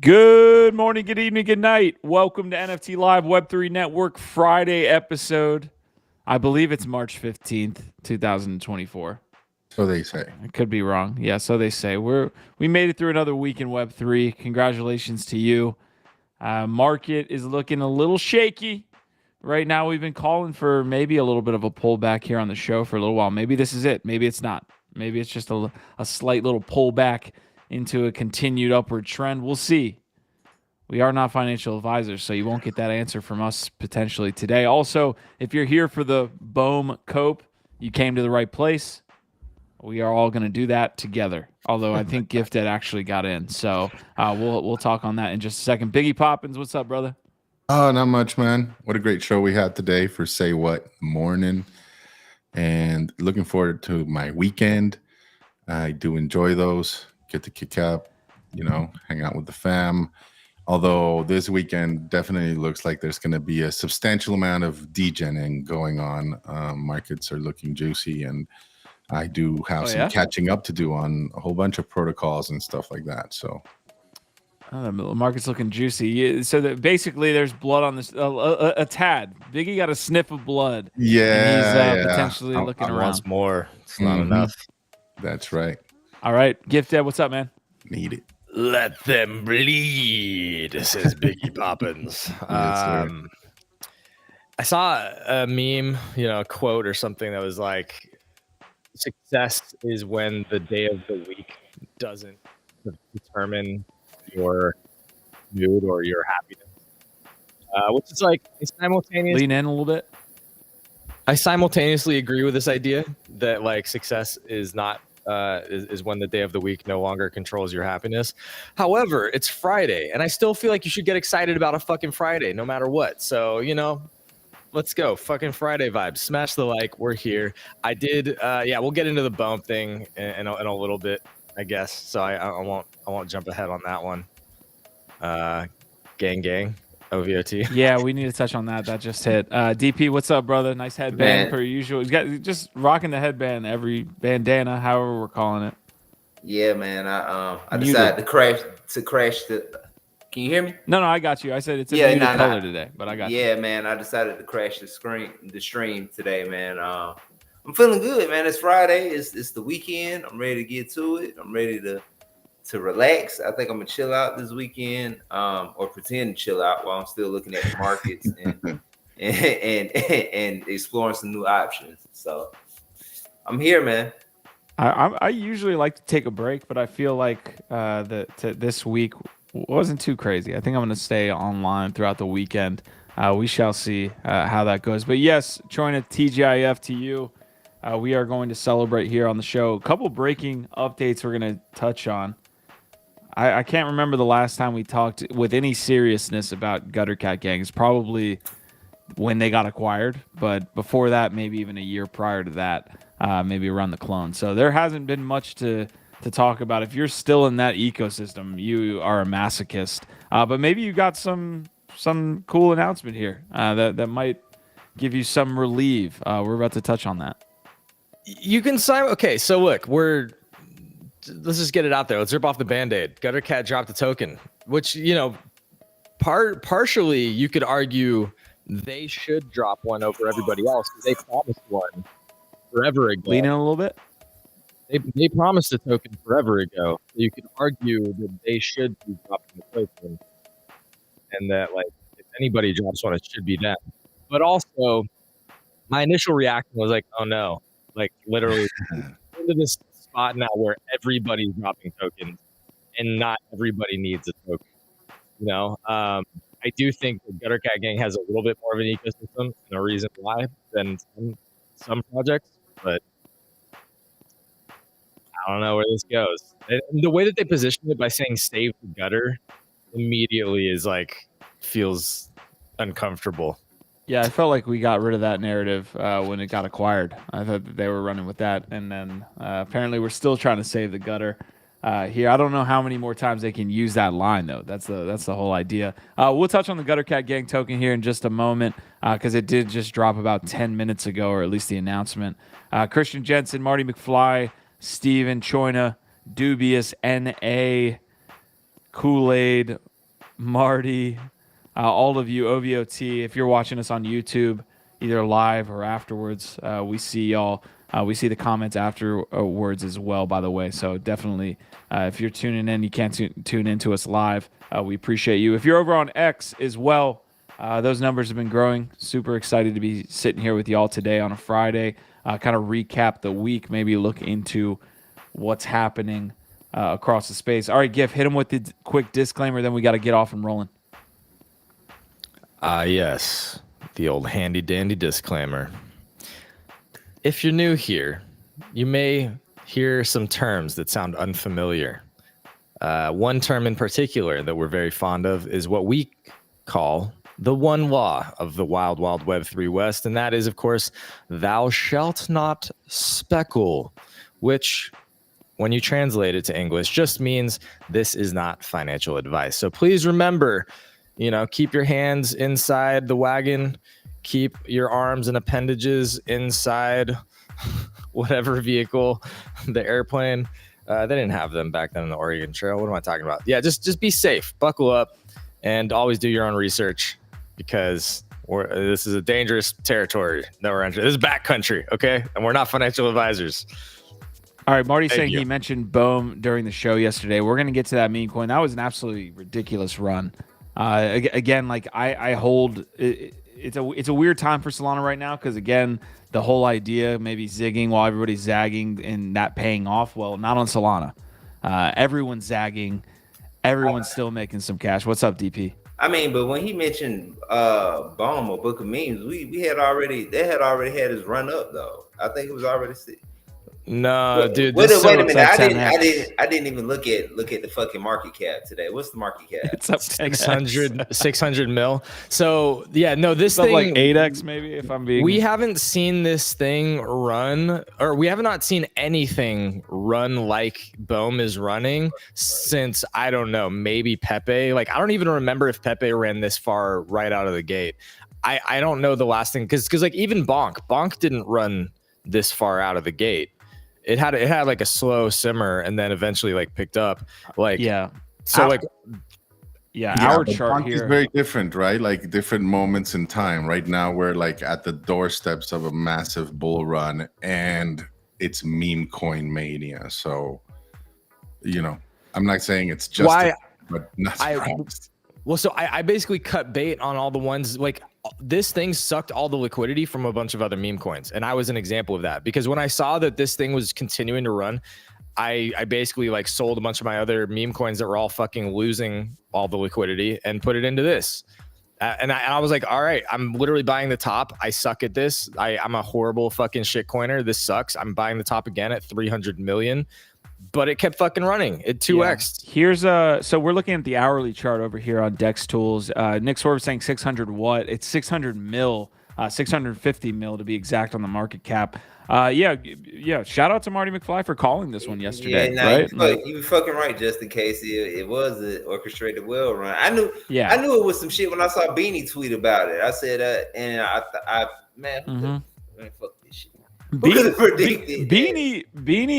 Good morning, good evening, good night. Welcome to NFT Live Web3 Network Friday episode. I believe it's March 15th, 2024. So they say. I could be wrong. Yeah, so they say. We made it through another week in Web3. Congratulations to you. Market is looking a little shaky. Right now, we've been calling for maybe a little bit of a pullback here on the show for a little while. Maybe this is it. Maybe it's not. Maybe it's just a slight little pullback into a continued upward trend. We'll see. We are not financial advisors, so you won't get that answer from us potentially today. Also, if you're here for the BOME Cope, you came to the right place. We are all going to do that together. Although I think Gifted actually got in, so we'll talk on that in just a second. Biggie Poppins, what's up, brother? Oh, not much, man. What a great show we had today for Say What Morning. And looking forward to my weekend. I do enjoy those. Get to kick up, hang out with the fam. Although this weekend definitely looks like there's going to be a substantial amount of degening going on. Markets are looking juicy, and I do have some catching up to do on a whole bunch of protocols and stuff like that. So the market's looking juicy. So that basically there's blood on this, a tad. Biggie got a sniff of blood. Yeah. And he's potentially looking around. Once more. It's not enough. That's right. All right. Gifted, what's up, man? Need it. Let them bleed, says Biggie Poppins. I saw a meme, a quote or something that was like, success is when the day of the week doesn't determine your mood or your happiness. Which is like simultaneously. Lean in a little bit. I simultaneously agree with this idea that like success is not is when the day of the week no longer controls your happiness. However, it's Friday, and I still feel like you should get excited about a fucking Friday, no matter what. So, let's go. Fucking Friday vibes. Smash the like. We're here. I did. We'll get into the BOME thing in a little bit, I guess. So I won't jump ahead on that one. Gang. OVOT. Yeah, we need to touch on that. That just hit. DP, what's up, brother? Nice headband per usual. He's got just rocking the headband, every bandana, however we're calling it. Yeah, man. I decided to crash the. Can you hear me? No, I got you. I said it's a muted color today, but I got you. Yeah, man. I decided to crash the stream today, man. I'm feeling good, man. It's Friday. It's the weekend. I'm ready to get to it. I'm ready to relax. I think I'm gonna chill out this weekend, or pretend to chill out while I'm still looking at the markets and exploring some new options. So I'm here, man. I usually like to take a break, but I feel like this week wasn't too crazy. I think I'm gonna stay online throughout the weekend. We shall see how that goes. But yes, join a TGIF to you. We are going to celebrate here on the show. A couple breaking updates we're gonna touch on. I can't remember the last time we talked with any seriousness about Gutter Cat Gangs. Probably when they got acquired, but before that, maybe even a year prior to that, maybe around the clone. So there hasn't been much to talk about. If you're still in that ecosystem, you are a masochist. But maybe you got some cool announcement here that might give you some relief. We're about to touch on that. You can sign. Okay, so look, let's just get it out there. Let's rip off the Band-Aid. Gutter Cat dropped a token, which, partially you could argue they should drop one over everybody else. They promised one forever ago. Lean in a little bit. They promised a token forever ago. So you could argue that they should be dropping the token, and that like if anybody drops one, it should be them. But also, my initial reaction was like, oh no, like literally into this spot now where everybody's dropping tokens and not everybody needs a token. I do think the Gutter Cat Gang has a little bit more of an ecosystem and a reason why than some projects, but I don't know where this goes. And the way that they position it by saying save the gutter immediately is like feels uncomfortable. Yeah, I felt like we got rid of that narrative when it got acquired. I thought that they were running with that, and then apparently we're still trying to save the gutter here. I don't know how many more times they can use that line, though. That's the whole idea. We'll touch on the Gutter Cat Gang token here in just a moment because it did just drop about 10 minutes ago, or at least the announcement. Christian Jensen, Marty McFly, Steven Choina, Dubious, N.A., Kool-Aid, Marty, all of you, OVOT, if you're watching us on YouTube, either live or afterwards, we see y'all. We see the comments afterwards as well, by the way. So definitely, if you're tuning in, you can't tune into us live. We appreciate you. If you're over on X as well, those numbers have been growing. Super excited to be sitting here with y'all today on a Friday. Kind of recap the week, maybe look into what's happening across the space. All right, Giff, hit him with the quick disclaimer, then we got to get off and rolling. Yes, the old handy dandy disclaimer. If you're new here, you may hear some terms that sound unfamiliar. One term in particular that we're very fond of is what we call the one law of the wild, wild Web 3 West, and that is, of course, thou shalt not speckle, which, when you translate it to English, just means this is not financial advice. So please remember, keep your hands inside the wagon, keep your arms and appendages inside whatever vehicle, the airplane. They didn't have them back then in the Oregon Trail. What am I talking about? Yeah, just be safe, buckle up, and always do your own research, because this is a dangerous territory that we're entering. This is backcountry, okay? And we're not financial advisors. All right, Marty's saying he mentioned BOME during the show yesterday. We're going to get to that meme coin. That was an absolutely ridiculous run. Again, like I hold it's a weird time for Solana right now, because again, the whole idea maybe zigging while everybody's zagging and that paying off. Well, not on Solana. Everyone's zagging. Everyone's still making some cash. What's up, DP? I mean, but when he mentioned BOME or Book of Memes, they had already had his run up though. I think it was already. No, dude. Wait a minute. Like I didn't even look at the fucking market cap today. What's the market cap? It's up 600 mil. So yeah, no, this thing like 8x maybe. If I'm being, we haven't seen this thing run, or we have not seen anything run like BOME is running since, I don't know, maybe Pepe. Like, I don't even remember if Pepe ran this far right out of the gate. I don't know the last thing, because like even Bonk didn't run this far out of the gate. It had like a slow simmer and then eventually like picked up. Like, yeah. So our chart Bonk here is very different, right? Like different moments in time. Right now, we're like at the doorsteps of a massive bull run, and it's meme coin mania. So, I'm not saying it's just, but not surprised. Well, so I basically cut bait on all the ones, like, this thing sucked all the liquidity from a bunch of other meme coins. And I was an example of that, because when I saw that this thing was continuing to run, I basically like sold a bunch of my other meme coins that were all fucking losing all the liquidity and put it into this. And I was like, all right, I'm literally buying the top. I suck at this. I'm a horrible fucking shit coiner. This sucks. I'm buying the top again at 300 million. But it kept fucking running. It 2x. Yeah. Here's so we're looking at the hourly chart over here on Dex Tools. Nick Swerve saying 600 what? It's 600 mil, 650 mil to be exact on the market cap. Yeah. Shout out to Marty McFly for calling this one yesterday. Yeah, right? You were fucking right, just in case it was an orchestrated well run. I knew it was some shit when I saw Beanie tweet about it. I said, and man, fuck this shit. Beanie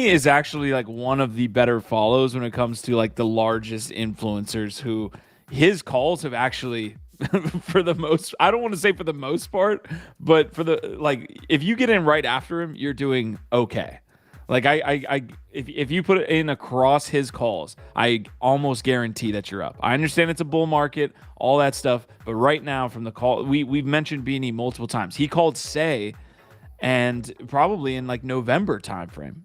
is actually like one of the better follows when it comes to like the largest influencers, who his calls have actually for the most, I don't want to say for the most part, but for the, like, if you get in right after him, you're doing okay. Like if you put it in across his calls, I almost guarantee that you're up. I understand it's a bull market, all that stuff, but right now from the call, we've mentioned Beanie multiple times. He called Say, and probably in like November timeframe,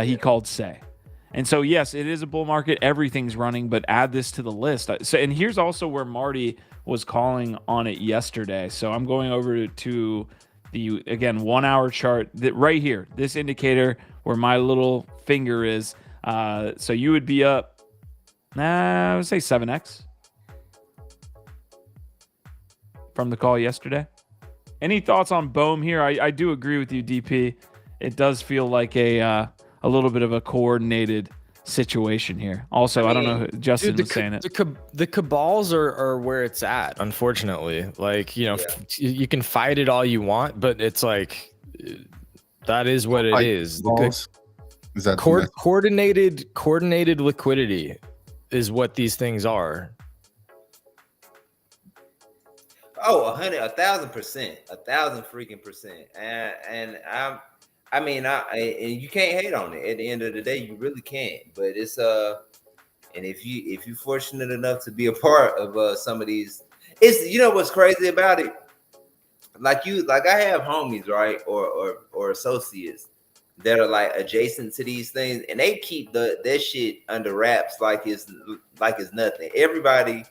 he called Say. And so, yes, it is a bull market. Everything's running, but add this to the list. So, and here's also where Marty was calling on it yesterday. So I'm going over to the, again, 1 hour chart that right here, this indicator where my little finger is. So you would be up, I would say 7x from the call yesterday. Any thoughts on BOME here? I do agree with you, DP. It does feel like a little bit of a coordinated situation here. Also, I don't know who Justin was saying it. The cabals are where it's at, unfortunately. Like, you can fight it all you want, but it's like, that is what it is. Is that coordinated liquidity is what these things are. Oh, 1,000%, 1,000 freaking percent. And I mean, and you can't hate on it. At the end of the day, you really can't. But it's and if you're fortunate enough to be a part of some of these, it's what's crazy about it. Like I have homies, right, or associates that are like adjacent to these things, and they keep their shit under wraps like it's nothing. Everybody,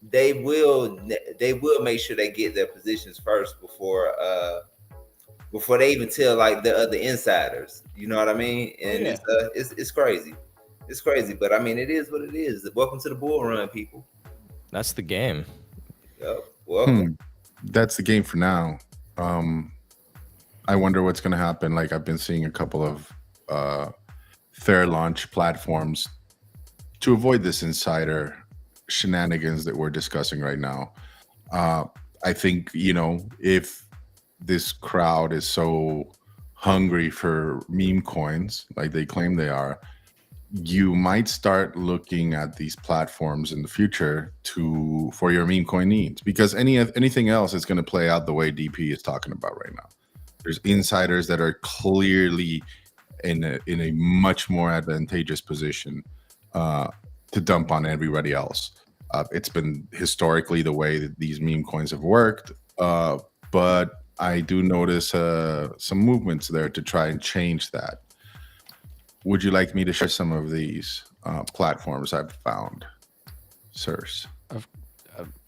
they will make sure they get their positions first before they even tell like the other insiders. You know what I mean? And it's crazy. It's crazy, but I mean, it is what it is. Welcome to the bull run, people. That's the game. Yep. Welcome. That's the game for now. I wonder what's going to happen. Like I've been seeing a couple of fair launch platforms to avoid this insider shenanigans that we're discussing right now. I think, if this crowd is so hungry for meme coins, like they claim they are, you might start looking at these platforms in the future for your meme coin needs, because anything else is going to play out the way DP is talking about right now. There's insiders that are clearly in a much more advantageous position to dump on everybody else. It's been historically the way that these meme coins have worked, but I do notice some movements there to try and change that. Would you like me to share some of these platforms I've found, sirs?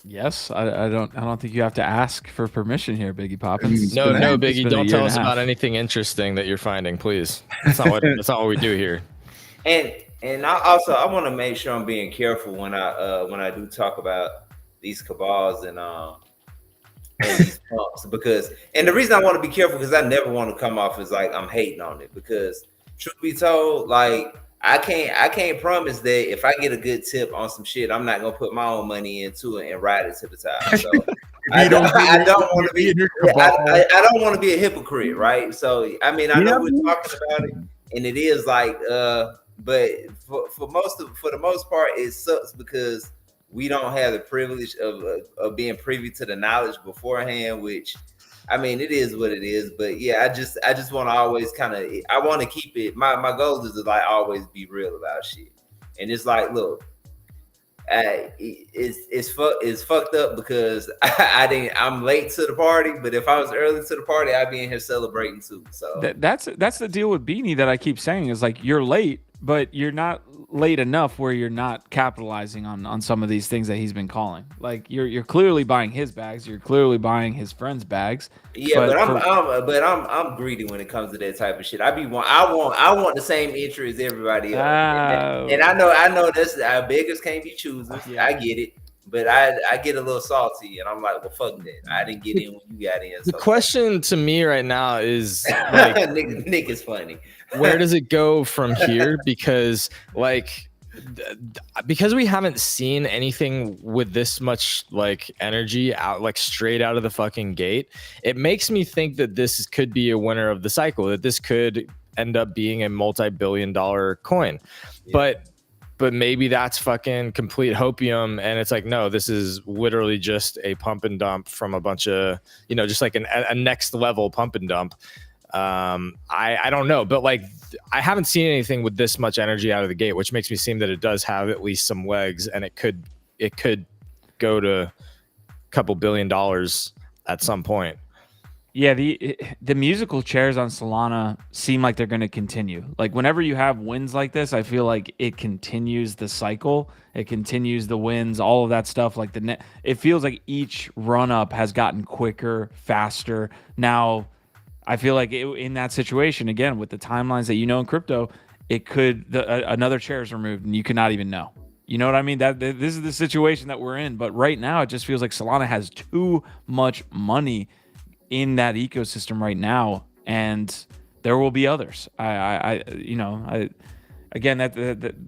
Yes, I don't think you have to ask for permission here, Biggie Poppins. No, Biggie, don't tell us about anything interesting that you're finding, please. That's not what we do here. And I want to make sure I'm being careful when I do talk about these cabals and these pumps, because the reason I want to be careful because I never want to come off as like I'm hating on it, because truth be told, like I can't promise that if I get a good tip on some shit, I'm not gonna put my own money into it and ride it to the top. So I don't want to be I don't want to be a hypocrite, right? So I mean, I know we're talking about it, and it is like but for the most part, it sucks because we don't have the privilege of being privy to the knowledge beforehand, which I mean, it is what it is. But yeah, I just want to always I want to keep it. My goal is to like always be real about shit. And it's like, look, it's fucked up because I'm late to the party. But if I was early to the party, I'd be in here celebrating too. So that's the deal with Beanie that I keep saying is like you're late, but you're not late enough where you're not capitalizing on some of these things that he's been calling. Like you're clearly buying his bags, you're clearly buying his friends' bags. Yeah, but I'm greedy when it comes to that type of shit. I want the same entry as everybody else. And I know that's beggars can't be choosers. Yeah. I get it. But I get a little salty, and I'm like, well, fuck that. I didn't get in when you got in. The question to me right now is, like, Nick is funny. Where does it go from here? Because we haven't seen anything with this much like energy out, like straight out of the fucking gate. It makes me think that this could be a winner of the cycle. That this could end up being a multi-billion-dollar coin, yeah. But maybe that's fucking complete hopium, and it's like, no, this is literally just a pump and dump from a bunch of, just like a next level pump and dump. I don't know, but like I haven't seen anything with this much energy out of the gate, which makes me seem that it does have at least some legs, and it could go to a couple $1 billion at some point. Yeah, the musical chairs on Solana seem like they're going to continue. Like whenever you have wins like this, I feel like it continues the cycle. It continues the wins, all of that stuff. Like it feels like each run up has gotten quicker, faster. Now, I feel like in that situation, again, with the timelines that in crypto, it could another chair is removed and you could not even know. You know what I mean? This is the situation that we're in. But right now, it just feels like Solana has too much money in that ecosystem right now, and there will be others.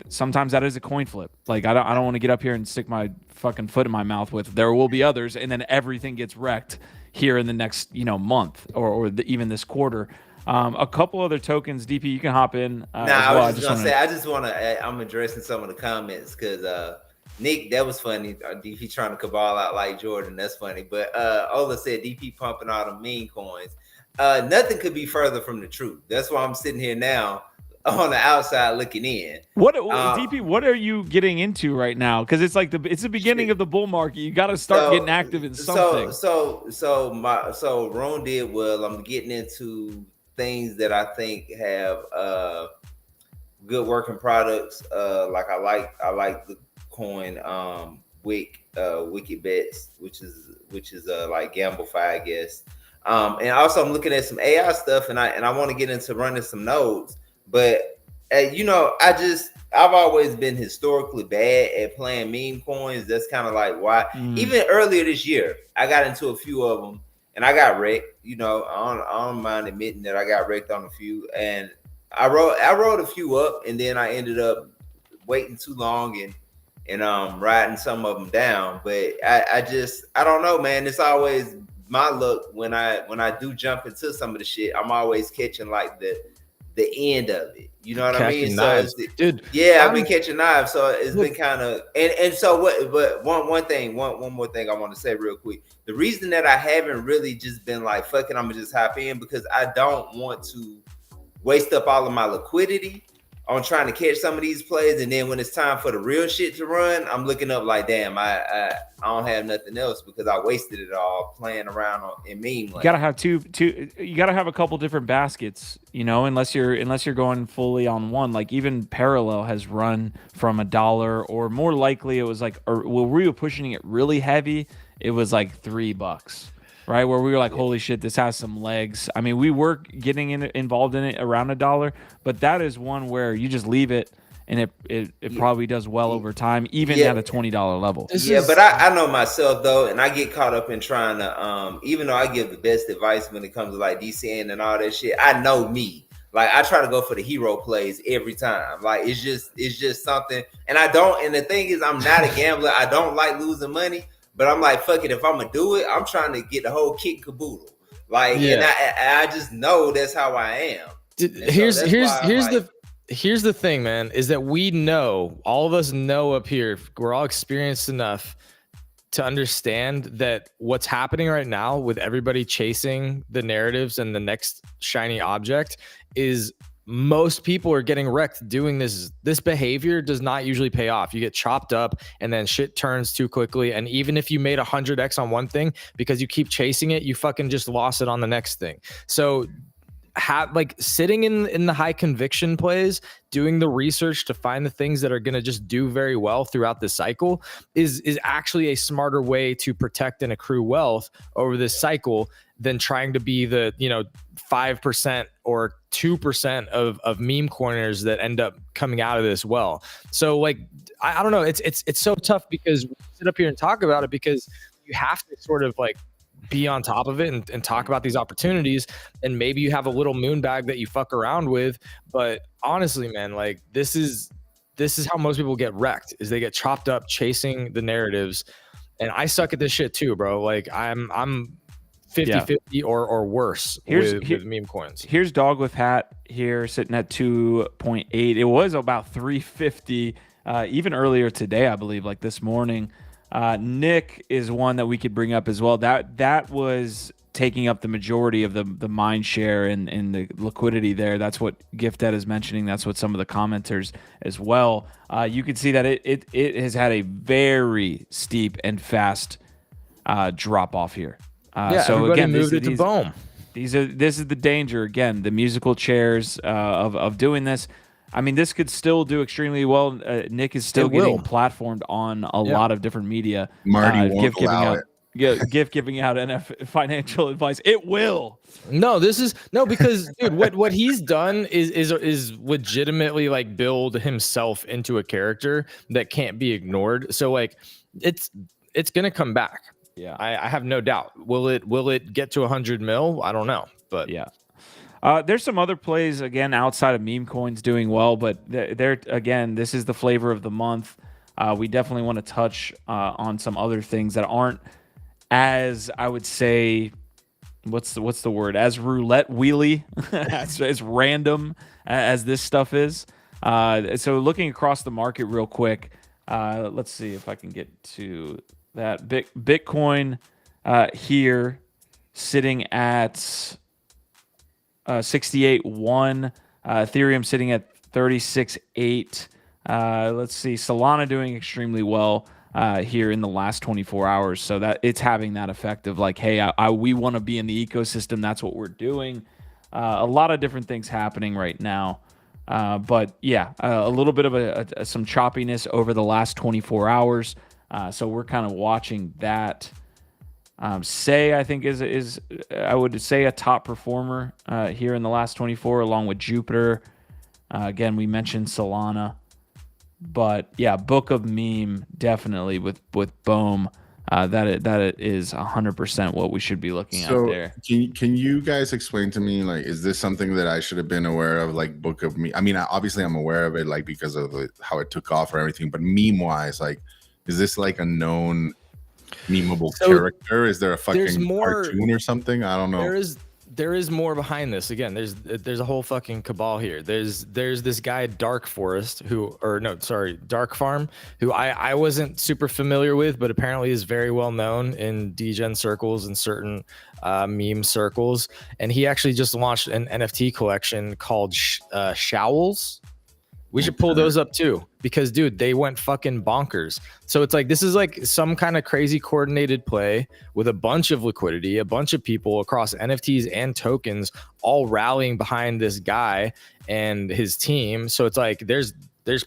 Sometimes that is a coin flip. Like I don't want to get up here and stick my fucking foot in my mouth with there will be others, and then everything gets wrecked here in the next month or even this quarter. A couple other tokens, DP, you can hop in. I was just gonna say, I'm addressing some of the comments because Nick, that was funny. DP trying to cabal out like Jordan. That's funny. But Ola said DP pumping all the meme coins. Nothing could be further from the truth. That's why I'm sitting here now on the outside looking in. What DP? What are you getting into right now? Because it's like it's the beginning of the bull market. You got to start getting active in something. So Ron did well. I'm getting into things that I think have good working products. Like I like the coin Wicked Bets, which is like GambleFi, I guess. And also I'm looking at some AI stuff, and I want to get into running some nodes. But I've always been historically bad at playing meme coins. That's kind of like why. Even earlier this year, I got into a few of them, and I got wrecked. I don't mind admitting that I got wrecked on a few, and I wrote a few up, and then I ended up waiting too long and writing some of them down. But I don't know, man. It's always my luck when I do jump into some of the shit. I'm always catching like the end of it. You know what I mean? Knives. So dude, I've been catching knives. So it's been kind of and so what? But one more thing I want to say real quick. The reason that I haven't really just been like fucking, I'm gonna just hop in because I don't want to waste up all of my liquidity on trying to catch some of these plays, and then when it's time for the real shit to run, I'm looking up like, damn, I don't have nothing else because I wasted it all playing around in meme. You gotta have two. You gotta have a couple different baskets, unless you're going fully on one. Like even Parallel has run from $1, or more likely it was like, or when we were pushing it really heavy, it was like $3. Right, where we were like, holy shit, this has some legs. I mean, we were getting involved in it around $1, but that is one where you just leave it, and it probably does well over time, even at a $20 level. But I know myself though, and I get caught up in trying to, even though I give the best advice when it comes to like DCN and all that shit, I know me. Like I try to go for the hero plays every time. Like it's just something, and and the thing is, I'm not a gambler. I don't like losing money. But I'm like, fuck it. If I'm gonna do it, I'm trying to get the whole kit and caboodle. Like, and I just know that's how I am. Here's the thing, man. Is that we know, all of us know up here, we're all experienced enough to understand that what's happening right now with everybody chasing the narratives and the next shiny object is. Most people are getting wrecked doing this. This behavior does not usually pay off. You get chopped up and then shit turns too quickly. And even if you made 100x on one thing, because you keep chasing it, you fucking just lost it on the next thing. So sitting in the high conviction plays, doing the research to find the things that are going to just do very well throughout the cycle is actually a smarter way to protect and accrue wealth over this cycle than trying to be the 5% or 2% of meme corners that end up coming out of this well. So like I don't know, it's so tough because we sit up here and talk about it because you have to sort of like be on top of it and talk about these opportunities, and maybe you have a little moon bag that you fuck around with. But honestly, man, like this is how most people get wrecked, is they get chopped up chasing the narratives. And I suck at this shit too, bro. Like I'm 50-50 or worse with meme coins. Here's Dog with Hat here sitting at 2.8. It was about 350 even earlier today, I believe, like this morning. Nick is one that we could bring up as well. That was taking up the majority of the mind share and the liquidity there. That's what Gifted is mentioning. That's what some of the commenters as well. You can see that it has had a very steep and fast drop off here. So again, moved it to BOME. This is the danger. Again, the musical chairs of doing this. I mean, this could still do extremely well. Nick is still getting platformed on a lot of different media. Marty won't allow it. Giving out NF financial advice. It will. Because dude, what he's done is legitimately like build himself into a character that can't be ignored. So like it's gonna come back. Yeah, I have no doubt. Will it get to 100 mil? I don't know, but yeah. There's some other plays again outside of meme coins doing well, but they're again, this is the flavor of the month. We definitely want to touch on some other things that aren't as, I would say, what's the word? As roulette wheelie, as random as this stuff is. So looking across the market real quick, Let's see if I can get to that. Bitcoin here sitting at 68.1. Ethereum sitting at 36.8. Let's see. Solana doing extremely well here in the last 24 hours. So that it's having that effect of like, hey, we want to be in the ecosystem. That's what we're doing. A lot of different things happening right now. But yeah, a little bit of some choppiness over the last 24 hours. So we're kind of watching that. Say I think is I would say a top performer here in the last 24, along with Jupiter. Again, we mentioned Solana, but yeah, Book of Meme definitely with BOME. That it is 100% what we should be looking at there. Can you guys explain to me, like, is this something that I should have been aware of, like Book of Meme? I mean, obviously I'm aware of it, like because of how it took off or everything, but meme wise, like, is this like a known memeable character? Is there a fucking cartoon or something? I don't know. There is more behind this. Again, there's a whole fucking cabal here. There's this guy Dark Farm, who I wasn't super familiar with, but apparently is very well known in degen circles and certain meme circles. And he actually just launched an NFT collection called Showls. We should pull those up too, because dude, they went fucking bonkers. So it's like, this is like some kind of crazy coordinated play with a bunch of liquidity, a bunch of people across NFTs and tokens all rallying behind this guy and his team. So it's like, there's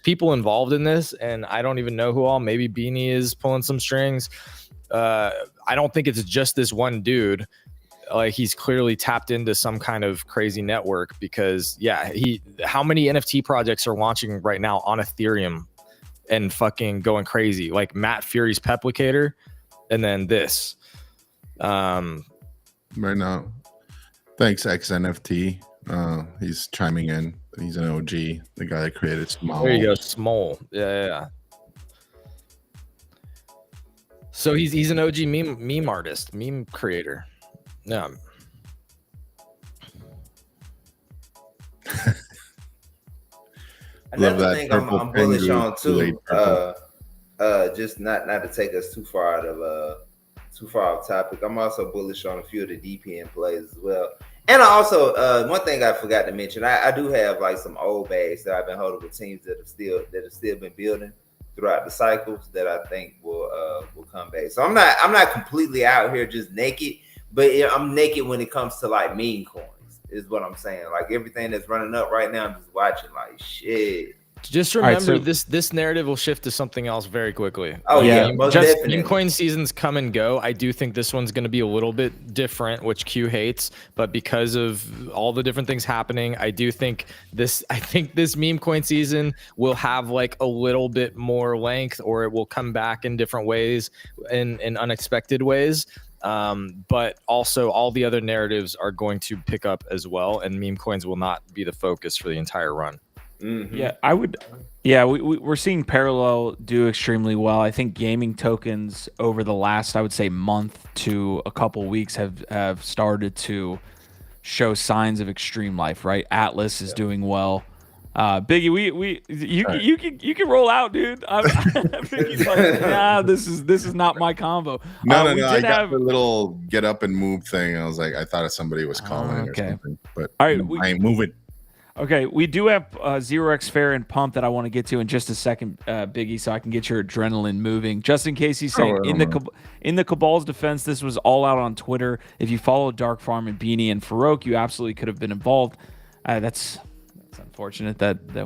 people involved in this, and I don't even know who all. Maybe Beanie is pulling some strings. I don't think it's just this one dude. Like, he's clearly tapped into some kind of crazy network, because how many NFT projects are launching right now on Ethereum and fucking going crazy, like Matt Fury's Peplicator, and then this right now. Thanks XNFT. He's chiming in. He's an OG, the guy that created Small. There you go, Small. Yeah. So he's an OG meme artist, meme creator. Yeah. Another thing I'm bullish on too. Just not to take us too far off topic. I'm also bullish on a few of the DPN plays as well. And I also one thing I forgot to mention, I do have like some old bags that I've been holding with teams that have still been building throughout the cycles that I think will come back. So I'm not completely out here just naked. But I'm naked when it comes to like meme coins, is what I'm saying. Like, everything that's running up right now, I'm just watching like shit. Just remember, this narrative will shift to something else very quickly. Oh yeah, meme coin seasons come and go. I do think this one's going to be a little bit different, which Q hates, but because of all the different things happening, I think this meme coin season will have like a little bit more length, or it will come back in different ways, in unexpected ways. But also all the other narratives are going to pick up as well, and meme coins will not be the focus for the entire run. Mm-hmm. We're seeing Parallel do extremely well. I think gaming tokens over the last, I would say, month to a couple weeks have started to show signs of extreme life, right? Atlas is doing well. Biggie, you can roll out, dude. Biggie's like, nah, this is not my combo. No. I got the little get up and move thing. I was like, I thought somebody was calling or something, but all right, I ain't moving. Okay, we do have 0x Fair and Pump that I want to get to in just a second, Biggie, so I can get your adrenaline moving. Just in case he's saying, in the Cabal's defense, this was all out on Twitter. If you follow Dark Farm and Beanie and Farouk, you absolutely could have been involved. That's unfortunate that the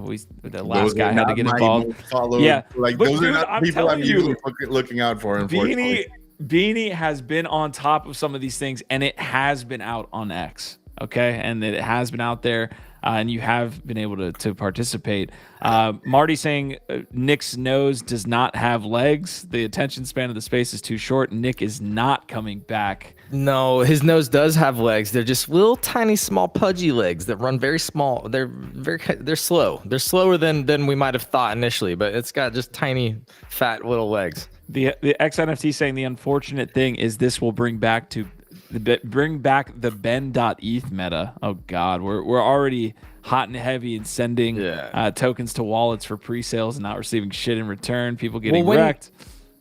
last guy had to get involved. Yeah, like those are not people I'm usually looking out for. Beanie has been on top of some of these things, and it has been out on X. Okay, and it has been out there. And you have been able to participate. Marty saying Nick's nose does not have legs. The attention span of the space is too short. Nick is not coming back. No, his nose does have legs. They're just little, tiny, small, pudgy legs that run very small. They're slow. They're slower than we might have thought initially, but it's got just tiny, fat little legs. The XNFT saying the unfortunate thing is this will bring back to Bring back the Ben.eth meta. Oh God, we're already hot and heavy and sending tokens to wallets for pre-sales and not receiving shit in return. People getting wrecked.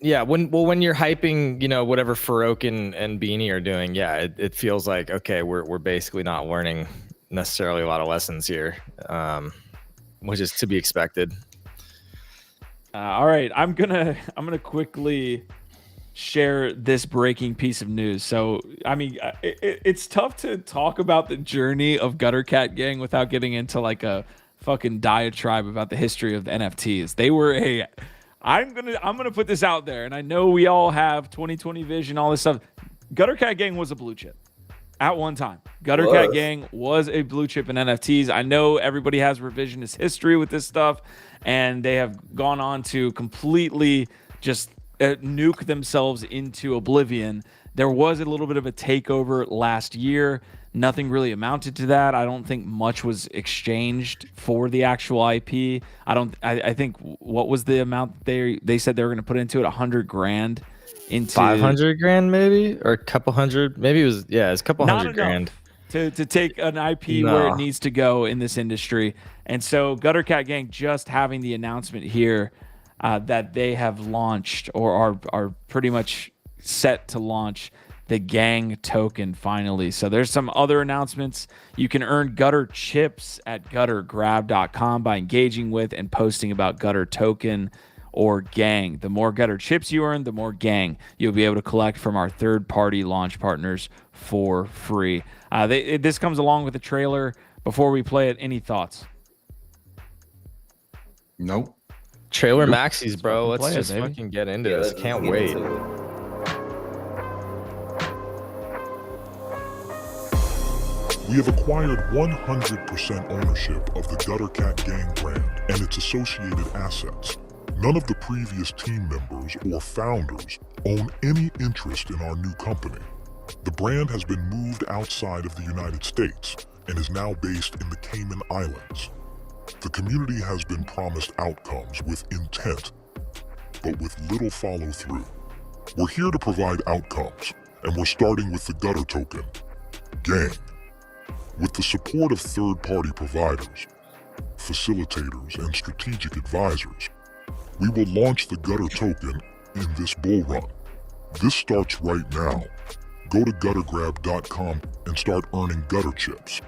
Yeah, when you're hyping, whatever Farouk and Beanie are doing, it feels like okay, we're basically not learning necessarily a lot of lessons here, which is to be expected. All right, I'm gonna quickly share this breaking piece of news. So, I mean, it's tough to talk about the journey of Gutter Cat Gang without getting into like a fucking diatribe about the history of the NFTs. They were I'm gonna put this out there, and I know we all have 2020 vision, all this stuff. Gutter Cat Gang was a blue chip at one time. Gutter Cat Gang was a blue chip in NFTs. I know everybody has revisionist history with this stuff, and they have gone on to completely just nuke themselves into oblivion. There was a little bit of a takeover last year. Nothing really amounted to that. I don't think much was exchanged for the actual IP. I think what was the amount they said they were going to put into it? $100,000 into 500 grand maybe, or a couple hundred. Maybe it was it's a couple not hundred grand to take an IP where it needs to go in this industry. And so Gutter Cat Gang just having the announcement here that they have launched or are pretty much set to launch the gang token finally. So there's some other announcements. You can earn Gutter chips at guttergrab.com by engaging with and posting about Gutter token or gang. The more Gutter chips you earn, the more gang you'll be able to collect from our third-party launch partners for free. This comes along with a trailer. Before we play it, any thoughts? Nope. Trailer maxis, bro. Let's play it, just baby. fucking get into this. Can't wait. We have acquired 100% ownership of the Gutter Cat Gang brand and its associated assets. None of the previous team members or founders own any interest in our new company. The brand has been moved outside of the United States and is now based in the Cayman Islands. The community has been promised outcomes with intent, but with little follow-through. We're here to provide outcomes, and we're starting with the Gutter token, Gang. With the support of third-party providers, facilitators, and strategic advisors, we will launch the Gutter token in this bull run. This starts right now. Go to guttergrab.com and start earning Gutter chips.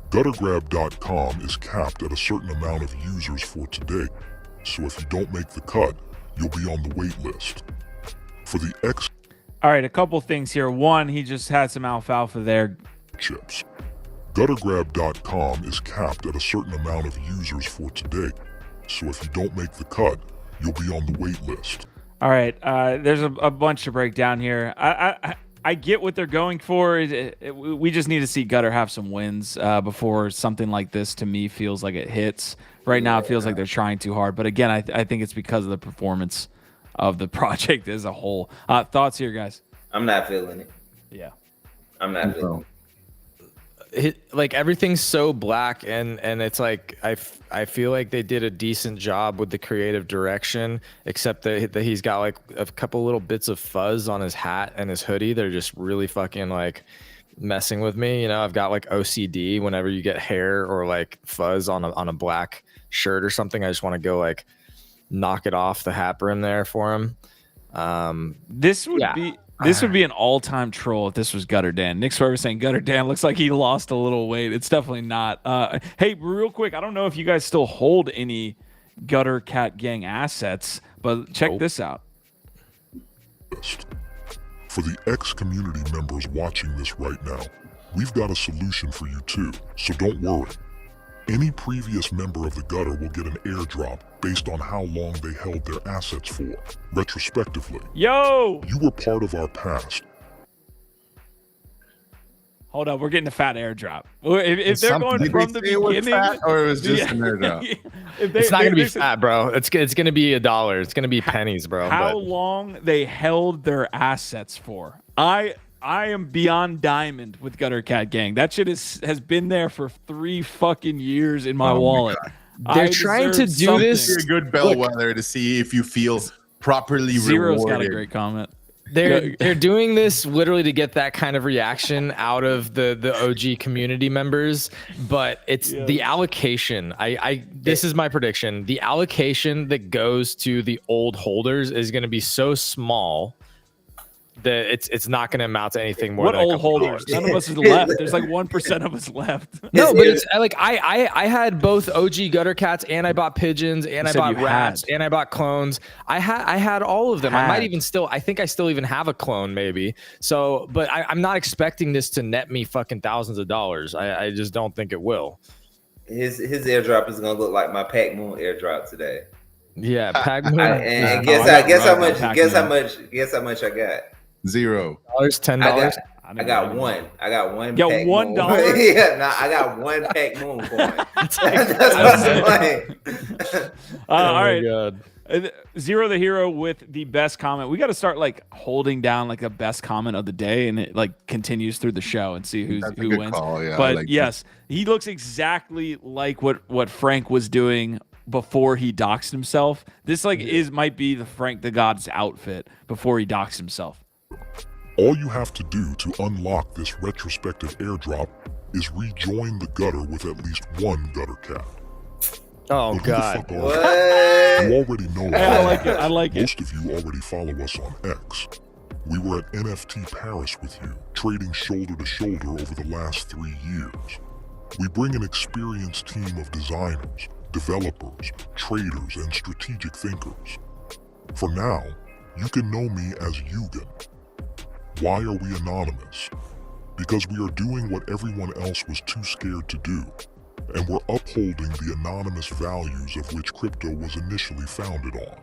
Guttergrab.com is capped at a certain amount of users for today, so if you don't make the cut, you'll be on the wait list. For the X All right, a couple things here. One, he just had some alfalfa there. chips. Guttergrab.com is capped at a certain amount of users for today, so if you don't make the cut, you'll be on the wait list. All right, there's a bunch to break down here. I get what they're going for. We just need to see Gutter have some wins before something like this, to me, feels like it hits. Right now, it feels like they're trying too hard. But again, I think it's because of the performance of the project as a whole. Thoughts here, guys? I'm not feeling it. Yeah. I'm not feeling it. Like everything's so black, and it's like I feel like they did a decent job with the creative direction, except that he's got like a couple little bits of fuzz on his hat and his hoodie. They're just really fucking like messing with me. I've got like OCD whenever you get hair or like fuzz on a black shirt or something. I just want to go like knock it off the hat brim there for him. This would be an all-time troll if this was Gutter Dan. Nick Swerve saying Gutter Dan looks like he lost a little weight. It's definitely not. Hey, real quick, I don't know if you guys still hold any Gutter Cat Gang assets, but check this out. For the ex-community members watching this right now, we've got a solution for you too, so don't worry. Any previous member of the Gutter will get an airdrop based on how long they held their assets for, retrospectively. Yo! You were part of our past. Hold up, we're getting a fat airdrop. If they're going from the beginning, or it was just an airdrop? It's not gonna be fat, bro. It's gonna be $1. It's gonna be pennies, bro. How long they held their assets for? I am beyond diamond with Gutter Cat Gang. That shit has been there for 3 fucking years in my wallet. They're trying to do this. Be a good bellwether to see if you feel properly Zero's rewarded. got a great comment. They're doing this literally to get that kind of reaction out of the OG community members, but it's the allocation. This is my prediction. The allocation that goes to the old holders is going to be so small that it's not going to amount to anything more. What than a old couple holders? dollars. None of us is left. There's like 1% of us left. No, but it's like I had both OG gutter cats, and I bought pigeons, and I said bought you rats, had. and I bought clones. I had all of them. I might Had. even still. I think I still even have a clone, maybe. So, but I'm not expecting this to net me fucking thousands of dollars. I just don't think it will. His airdrop is gonna look like my Pac Moon airdrop today. Yeah, Pac-Man. And I guess how much? Pac-Man. Guess how much I got? $0. $10. I got one. I got one. Yo, Pac $1? Moon. Yeah, nah, I got one Pac Moon coin. That's what I'm saying. All right. God. Zero the hero with the best comment. We got to start like holding down like the best comment of the day, and it like continues through the show and see who good wins. call, yeah, I But like yes, he looks exactly like what Frank was doing before he doxed himself. This like might be the Frank the God's outfit before he doxed himself. All you have to do to unlock this retrospective airdrop is rejoin the gutter with at least one gutter cat. Oh But who the God. fuck are What? you? You already know Hey, I that. like it. I like it. Most of you already follow us on X. We were at NFT Paris with you, trading shoulder to shoulder over the last 3 years. We bring an experienced team of designers, developers, traders, and strategic thinkers. For now, you can know me as Yugen. Why are we anonymous? Because we are doing what everyone else was too scared to do, and we're upholding the anonymous values of which crypto was initially founded on.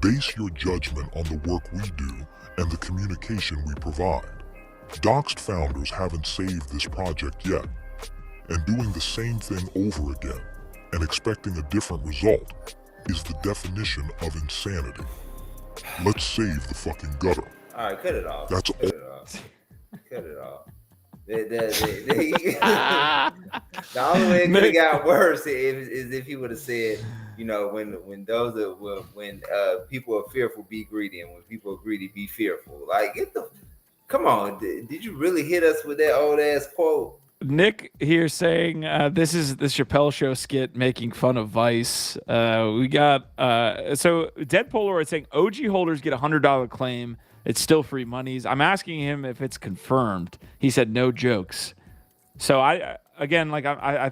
Base your judgment on the work we do and the communication we provide. Doxed founders haven't saved this project yet, and doing the same thing over again and expecting a different result is the definition of insanity. Let's save the fucking gutter. All right, cut it off. That's cut all. it off. Cut it off. The only way it could have got worse is if he would have said, you know, when people are fearful, be greedy, and when people are greedy, be fearful. Like, come on, did you really hit us with that old ass quote? Nick here saying this is the Chappelle Show skit making fun of Vice. We got so Dead Polaroid saying OG holders get $100 claim. It's still free monies. I'm asking him if it's confirmed. He said no jokes. So I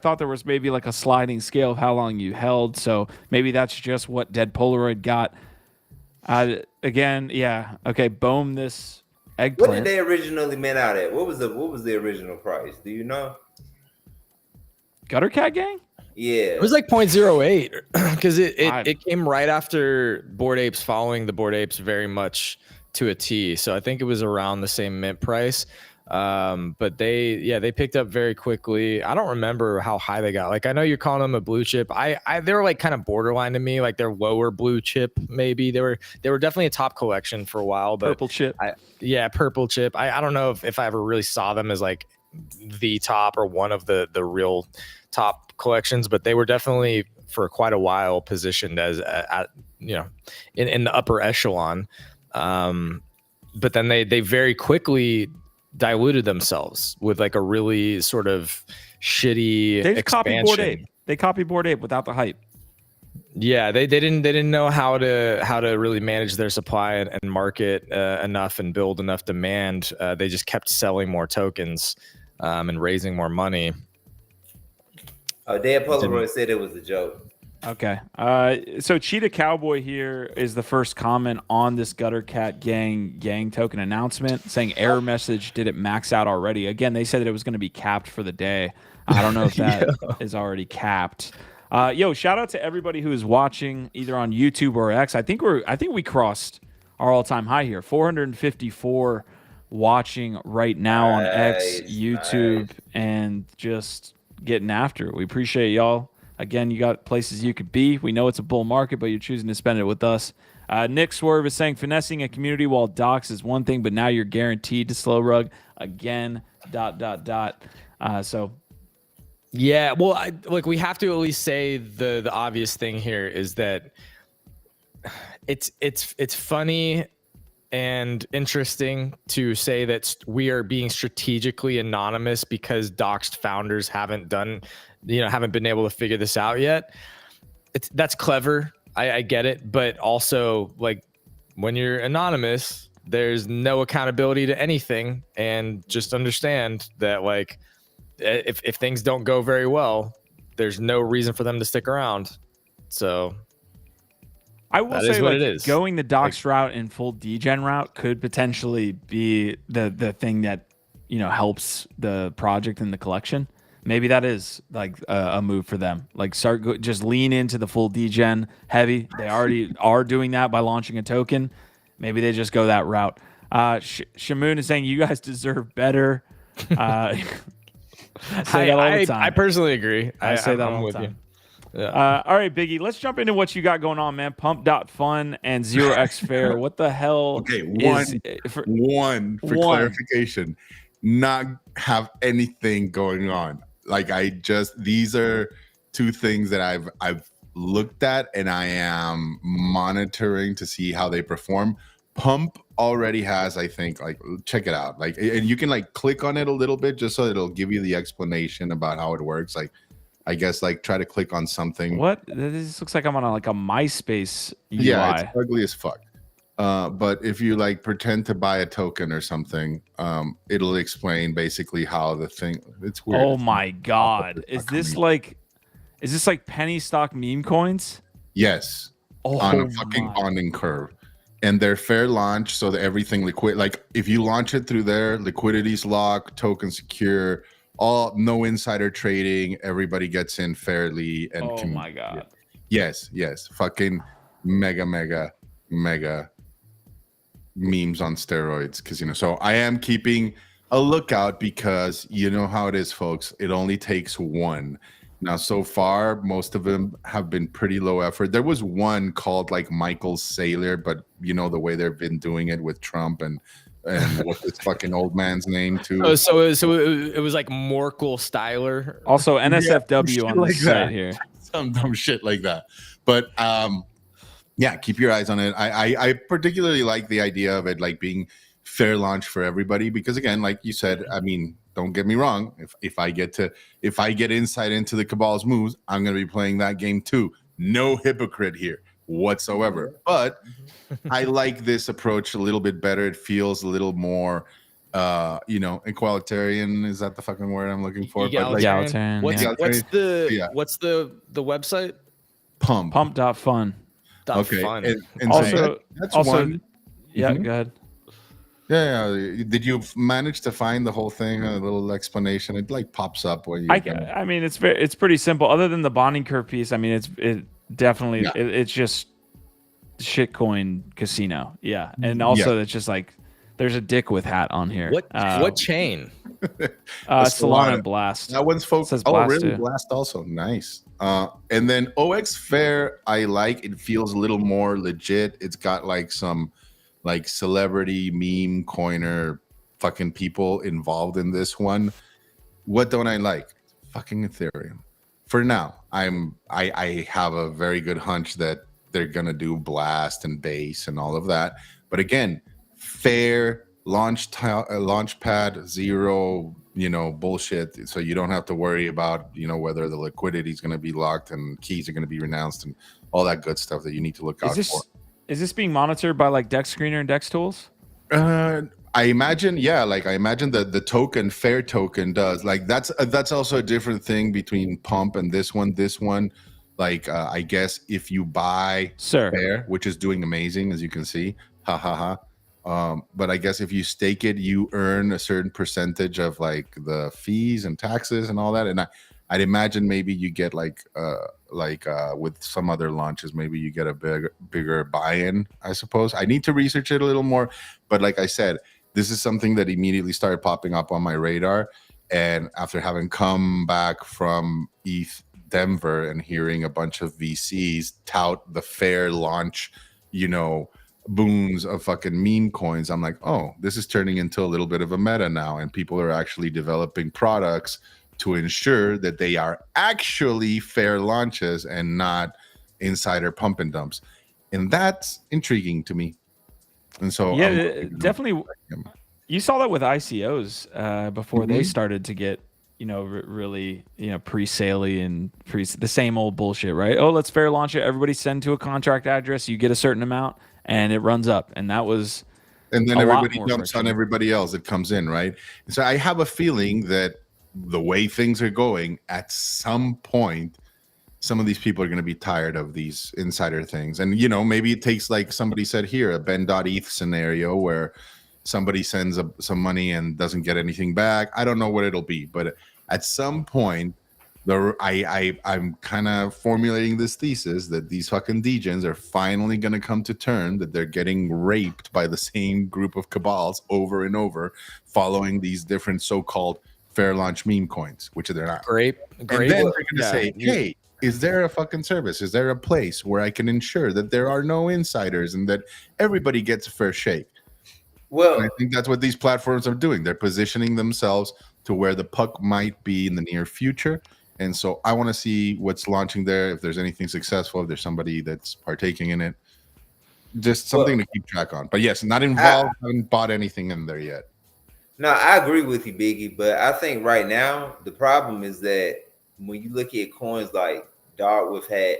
thought there was maybe like a sliding scale of how long you held. So maybe that's just what Dead Polaroid got. Again, yeah. Okay, BOME this eggplant. What did they originally mint out at? What was the original price? Do you know? Gutter Cat Gang? Yeah. It was like 0.08 because it came right after Bored Apes, following the Bored Apes very much to a T. So I think it was around the same mint price. But they picked up very quickly. I don't remember how high they got. Like, I know you're calling them a blue chip. They were like kind of borderline to me, like they're lower blue chip. Maybe they were definitely a top collection for a while, but Purple chip. Purple chip. I don't know if I ever really saw them as like the top or one of the real top collections, but they were definitely for quite a while positioned as in the upper echelon. But then they very quickly diluted themselves with like a really sort of shitty They just copied Bored expansion. Ape. They copied Bored Ape without the hype. Yeah, they didn't know how to really manage their supply and market enough and build enough demand. They just kept selling more tokens and raising more money. Dead Polaroid said it was a joke. Okay. So Cheetah Cowboy here is the first comment on this Gutter Cat gang token announcement, saying error message, did it max out already? Again, they said that it was going to be capped for the day. I don't know if that is already capped. Shout out to everybody who is watching either on YouTube or X. I think we crossed our all-time high here. 454 watching right now on X, YouTube, and just getting after it. We appreciate y'all. Again, you got places you could be. We know it's a bull market, but you're choosing to spend it with us. Nick Swerve is saying finessing a community while docs is one thing, but now you're guaranteed to slow rug again. ... So, yeah. Well, we have to at least say the obvious thing here is that it's funny and interesting to say that we are being strategically anonymous because doxed founders haven't been able to figure this out yet. That's clever. I get it. But also, like, when you're anonymous, there's no accountability to anything. And just understand that, like, if things don't go very well, there's no reason for them to stick around. So I will that say, is what like, it is. going the dox route and full degen route could potentially be the thing that, you know, helps the project and the collection. Maybe that is like a move for them. Like, just lean into the full degen heavy. They already are doing that by launching a token. Maybe they just go that route. Shamoon is saying you guys deserve better. I say that all the time. I personally agree. I say that I'm all with the time. you. Yeah. All right, Biggie, let's jump into what you got going on, man. Pump.fun and 0x Fair. What the hell? Okay, is for one. clarification, not have anything going on. Like, these are two things that I've looked at and I am monitoring to see how they perform. Pump already has, I think, like, check it out. Like, and you can like click on it a little bit just so it'll give you the explanation about how it works. Like, I guess, like, try to click on something. What? This looks like I'm on a MySpace UI. Yeah, it's ugly as fuck. But if you like pretend to buy a token or something, it'll explain basically how the thing. It's weird. Oh my god! Is this like penny stock meme coins? Yes. Oh, on a fucking bonding curve, and they're fair launch, so that everything liquid. Like, if you launch it through there, liquidity's locked, token secure, no insider trading. Everybody gets in fairly and. Oh my god! Yes, fucking mega memes on steroids, because, you know, so I am keeping a lookout, because you know how it is, folks. It only takes one. Now, so far, most of them have been pretty low effort. There was one called like Michael Saylor, but you know the way they've been doing it with Trump and what's this fucking old man's name too? Oh, so it was like Morkel Styler. Also, NSFW on the like site that. here. Some dumb shit like that. But yeah, keep your eyes on it. I particularly like the idea of it like being fair launch for everybody, because, again, like you said, I mean, don't get me wrong. If I get insight into the Cabal's moves, I'm going to be playing that game too. No hypocrite here whatsoever. But I like this approach a little bit better. It feels a little more, equalitarian. Is that the fucking word I'm looking for? Egalitarian. What's the website? Pump.fun. Okay. Fun. And Also, so that's also, one. yeah, Mhm. go ahead. Yeah. Did you manage to find the whole thing? A little explanation. It like pops up when you. I mean, it's pretty simple. Other than the bonding curve piece, I mean, it's just shitcoin casino. Yeah, and also it's just like there's a dick with hat on here. What chain? Solana and Blast. That one's focused. Says Oh, Blast really? too. Blast also nice. And then OX Fair, I like. It feels a little more legit. It's got like some like celebrity meme coiner fucking people involved in this one. What don't I like? Fucking Ethereum. For now, I have a very good hunch that they're gonna do Blast and Base and all of that. But again, fair launchpad, zero, bullshit. So you don't have to worry about, whether the liquidity is going to be locked and keys are going to be renounced and all that good stuff that you need to look out for. Is this being monitored by like Dex Screener and Dex Tools? I imagine, yeah. Like, I imagine that the token, fair token, does. Like, that's also a different thing between Pump and this one. This one, like, I guess if you buy fair, which is doing amazing, as you can see, but I guess if you stake it, you earn a certain percentage of like the fees and taxes and all that. And I'd imagine maybe you get like with some other launches, maybe you get a bigger buy-in, I suppose. I need to research it a little more, but like I said, this is something that immediately started popping up on my radar. And after having come back from ETH Denver and hearing a bunch of VCs tout the fair launch, boons of fucking meme coins, I'm like, oh, this is turning into a little bit of a meta now, and people are actually developing products to ensure that they are actually fair launches and not insider pump and dumps. And that's intriguing to me. And so Yeah, I'm looking definitely. him. You saw that with ICOs before they Mhm. started to get, really, pre-saley and the same old bullshit, right? Oh, let's fair launch it. Everybody send to a contract address. You get a certain amount, and it runs up. And that was And then a lot everybody more jumps on friction. everybody else that comes in, right? And so I have a feeling that the way things are going, at some point, some of these people are going to be tired of these insider things. And, maybe it takes, like somebody said here, a Ben.eth scenario where somebody sends some money and doesn't get anything back. I don't know what it'll be, but at some point, I'm kind of formulating this thesis that these fucking degens are finally going to come to term that they're getting raped by the same group of cabals over and over, following these different so-called fair launch meme coins, which they're not. Great. And then they're going to Yeah, say, hey, is there a fucking service? Is there a place where I can ensure that there are no insiders and that everybody gets a fair shake? Well, And I think that's what these platforms are doing. They're positioning themselves to where the puck might be in the near future. And so I want to see what's launching there, if there's anything successful, if there's somebody that's partaking in it. Just something to keep track on. But yes, not involved, haven't bought anything in there yet. No, I agree with you, Biggie. But I think right now the problem is that when you look at coins like Dartwolf had,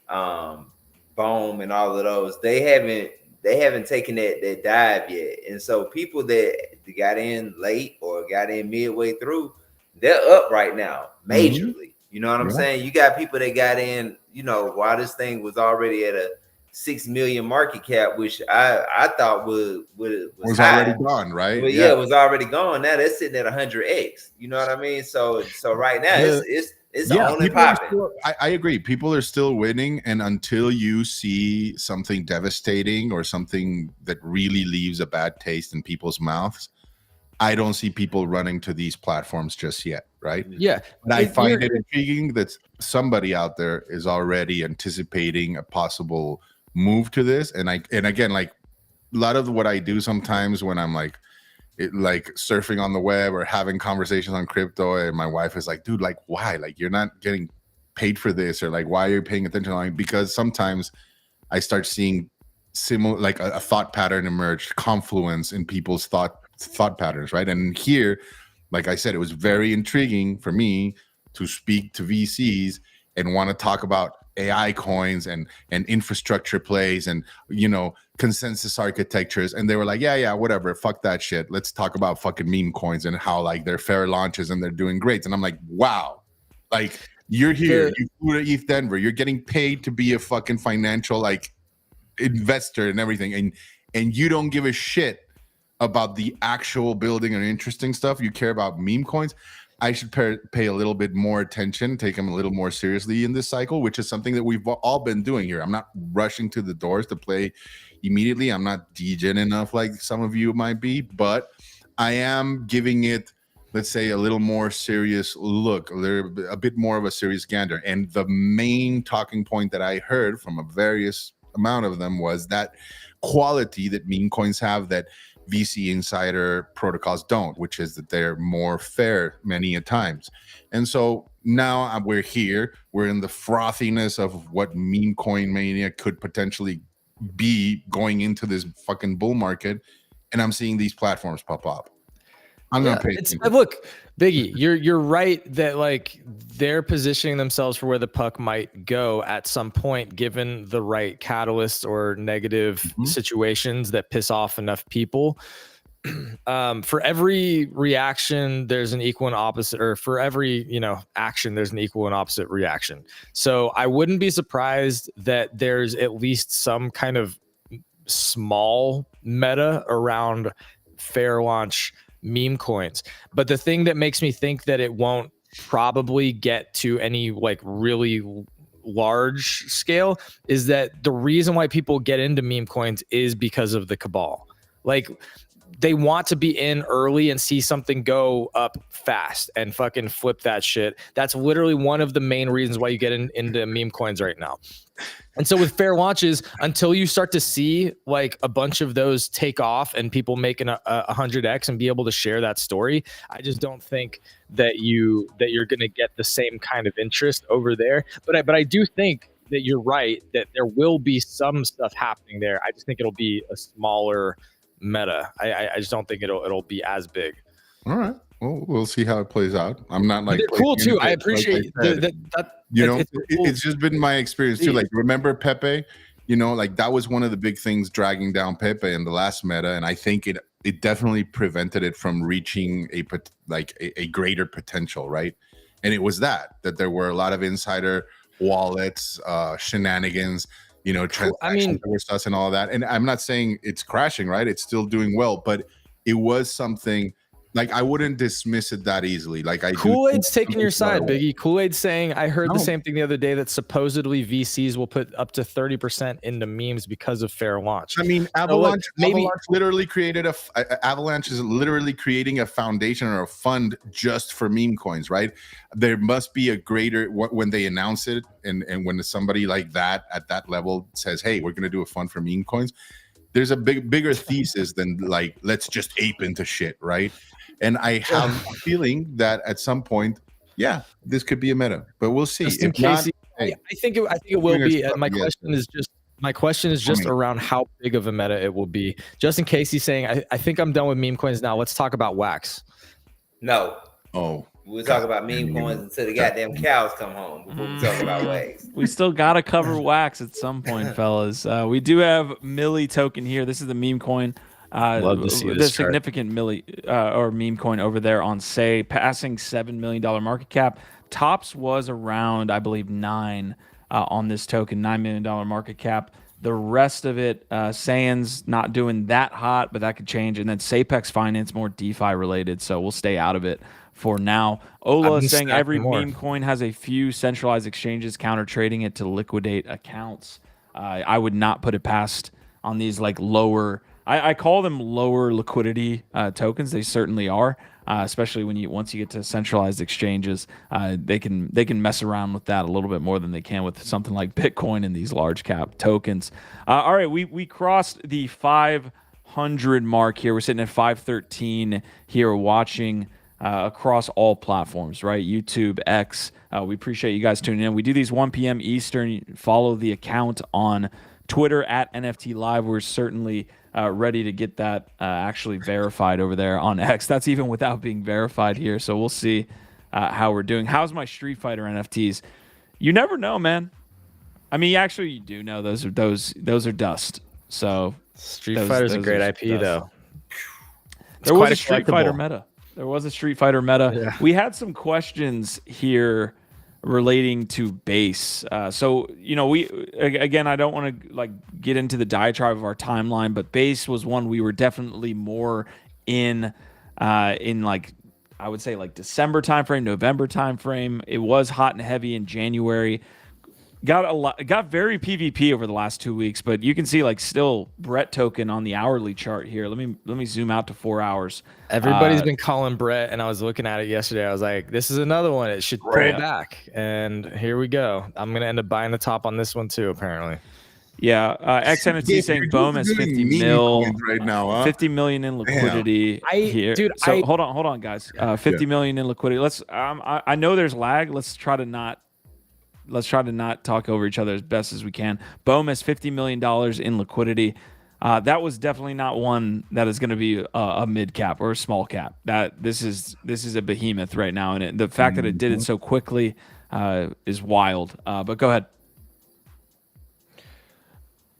BOME, and all of those, they haven't taken that dive yet. And so people that got in late or got in midway through, they're up right now majorly. You know what I'm saying? You got people that got in, while this thing was already at a 6 million market cap, which I thought was already gone, right? But yeah, it was already gone. Now they're sitting at 100x. You know what I mean? So right now it's on and popping. I agree. People are still winning, and until you see something devastating or something that really leaves a bad taste in people's mouths, I don't see people running to these platforms just yet, right? Yeah. But I find it intriguing that somebody out there is already anticipating a possible move to this. And again, like a lot of what I do sometimes when I'm like surfing on the web or having conversations on crypto, and my wife is like, dude, like, why? Like, you're not getting paid for this, or like, why are you paying attention? Like, because sometimes I start seeing similar, like a thought pattern emerge, confluence in people's thought patterns, right? And here, like I said, it was very intriguing for me to speak to VCs and want to talk about AI coins and infrastructure plays and consensus architectures, and they were like, yeah, whatever, fuck that shit, let's talk about fucking meme coins and how like they're fair launches and they're doing great. And I'm like, wow, like, you're here, you flew to ETH Denver, you're getting paid to be a fucking financial like investor and everything, and you don't give a shit about the actual building and interesting stuff. You care about meme coins. I should pay a little bit more attention, take them a little more seriously in this cycle, which is something that we've all been doing here. I'm not rushing to the doors to play immediately. I'm not degen enough like some of you might be, but I am giving it, let's say, a little more serious look, a bit more of a serious gander. And the main talking point that I heard from a various amount of them was that quality that meme coins have that VC insider protocols don't, which is that they're more fair many a times. And so now we're here, we're in the frothiness of what meme coin mania could potentially be going into this fucking bull market, and I'm seeing these platforms pop up. I'm gonna pay attention. Look, Biggie, you're right that like they're positioning themselves for where the puck might go at some point, given the right catalysts or negative situations that piss off enough people. For every reaction, there's an equal and opposite, or for every action, there's an equal and opposite reaction. So I wouldn't be surprised that there's at least some kind of small meta around fair launch meme coins. But the thing that makes me think that it won't probably get to any like really large scale is that the reason why people get into meme coins is because of the cabal. Like, they want to be in early and see something go up fast and fucking flip that shit. That's literally one of the main reasons why you get into meme coins right now. And so with fair launches, until you start to see like a bunch of those take off and people making a 100x and be able to share that story, I just don't think that you're going to get the same kind of interest over there. But I do think that you're right that there will be some stuff happening there. I just think it'll be a smaller meta. I just don't think it'll be as big. All right. Well, we'll see how it plays out. I'm not like they're cool too. I like appreciate said, that. You know, cool. it's just been my experience too. Like, remember Pepe? You know, like that was one of the big things dragging down Pepe in the last meta, and I think it definitely prevented it from reaching a greater potential, right? And it was that there were a lot of insider wallets, shenanigans, you know, transactions that were sus and all of that. And I'm not saying it's crashing, right? It's still doing well, but it was something. Like, I wouldn't dismiss it that easily. Like, Kool-Aid's taking your side, Biggie. Kool-Aid's saying, I heard the same thing the other day, that supposedly VCs will put up to 30% into memes because of fair launch. I mean, Avalanche literally created Avalanche is literally creating a foundation or a fund just for meme coins, right? There must be a greater, when they announce it, and when somebody like that at that level says, hey, we're going to do a fund for meme coins, there's a bigger thesis than like, let's just ape into shit, right? And I have a feeling that at some point, yeah, this could be a meta, but we'll see. If not, I think it will be. My question is just around how big of a meta it will be. Justin Casey saying, I think I'm done with meme coins now. Let's talk about wax. No. Oh. We'll talk about meme coins until the goddamn cows come home before we talk about wax. We still got to cover wax at some point, fellas. We do have Millie token here. This is the meme coin. Love to see the significant Millie or meme coin over there on Say, passing $7 million market cap. Tops was around, I believe, 9 on this token, $9 million market cap. The rest of it, Saiyans not doing that hot, but that could change. And then Sapex Finance, more DeFi related, so we'll stay out of it for now. Ola is saying every meme coin has a few centralized exchanges counter trading it to liquidate accounts. I would not put it past on these like lower. I call them lower liquidity tokens. They certainly are, especially once you get to centralized exchanges. They can mess around with that a little bit more than they can with something like Bitcoin and these large cap tokens. All right, we crossed the 500 mark here. We're sitting at 513 here, watching across all platforms, right? YouTube, X. We appreciate you guys tuning in. We do these 1 p.m. Eastern. Follow the account on Twitter at NFT Live. We're certainly ready to get that actually verified over there on X. That's even without being verified here. So we'll see how we're doing. How's my Street Fighter NFTs? You never know, man. I mean, actually, you do know those are dust. So Street Fighter's a great IP, though. There was a Street Fighter meta. There was a Street Fighter meta. Yeah. We had some questions here relating to base. So, you know, I don't want to like get into the diatribe of our timeline, but base was one we were definitely more in like, I would say like December timeframe, November timeframe. It was hot and heavy in January. Got very PvP over the last 2 weeks, but you can see like still Brett token on the hourly chart here. Let me zoom out to 4 hours. Everybody's been calling Brett, and I was looking at it yesterday. I was like, this is another one. It should pull back, and here we go. I'm gonna end up buying the top on this one too, apparently. Yeah, XNT saying BOME has 50 mil right now, huh? 50 million in liquidity here. Dude, hold on, guys. 50 million in liquidity. Let's. I know there's lag. Let's try to not talk over each other as best as we can. BOME has $50 million in liquidity. That was definitely not one that is going to be a mid cap or a small cap. This is a behemoth right now, and the fact that it did it so quickly is wild. But go ahead.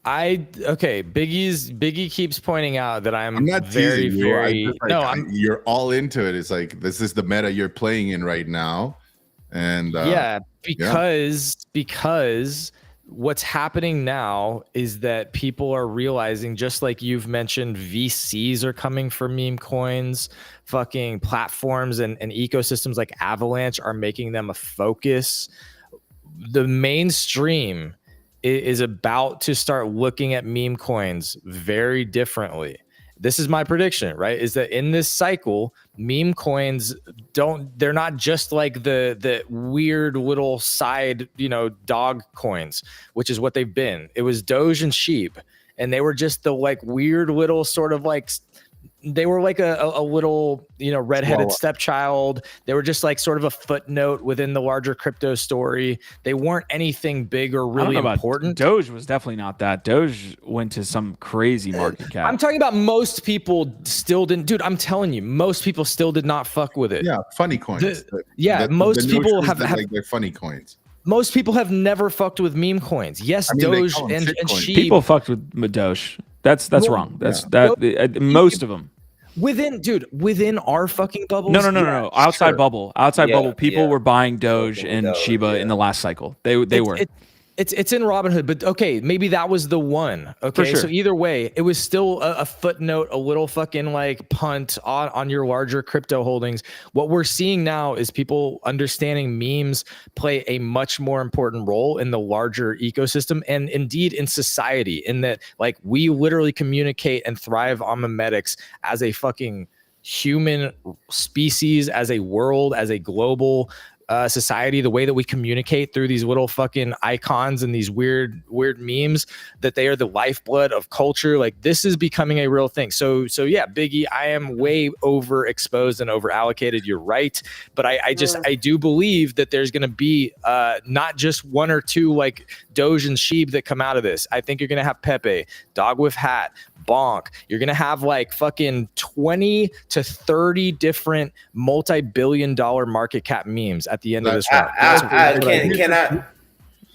Biggie keeps pointing out that I'm not very, teasing you. very. You're all into it. It's like this is the meta you're playing in right now. And because what's happening now is that people are realizing, just like you've mentioned, VCs are coming for meme coins, fucking platforms and ecosystems like Avalanche are making them a focus. The mainstream is about to start looking at meme coins very differently. This is my prediction, right? Is that in this cycle, meme coins they're not just like the weird little side, dog coins, which is what they've been. It was Doge and Sheep, and they were just the like weird little sort of like they were like a little, redheaded stepchild. They were just like sort of a footnote within the larger crypto story. They weren't anything big or really important. Doge was definitely not that. Doge went to some crazy market cap. I'm talking about most people still didn't. Dude, I'm telling you, most people still did not fuck with it. Yeah, funny coins. Most people have like they're funny coins. Most people have never fucked with meme coins. Yes, Doge and Sheep. People fucked with Doge. That's wrong. Most of them. Within our fucking bubbles. No. Outside bubble. People were buying Doge and Shiba in the last cycle. They were. It's in Robinhood, but okay, maybe that was the one. Okay, sure. So either way, it was still a footnote, a little fucking like punt on your larger crypto holdings. What we're seeing now is people understanding memes play a much more important role in the larger ecosystem and indeed in society, in that like we literally communicate and thrive on memetics as a fucking human species, as a world, as a global society. The way that we communicate through these little fucking icons and these weird memes, that they are the lifeblood of culture. Like this is becoming a real thing. So yeah, Biggie, I am way overexposed and over allocated. You're right, but I do believe that there's going to be not just one or two like Doge and Sheep that come out of this. I think you're going to have Pepe, Dog with Hat, Bonk. You're going to have like fucking 20 to 30 different multi-billion-dollar market cap memes at the end of this round. Can I?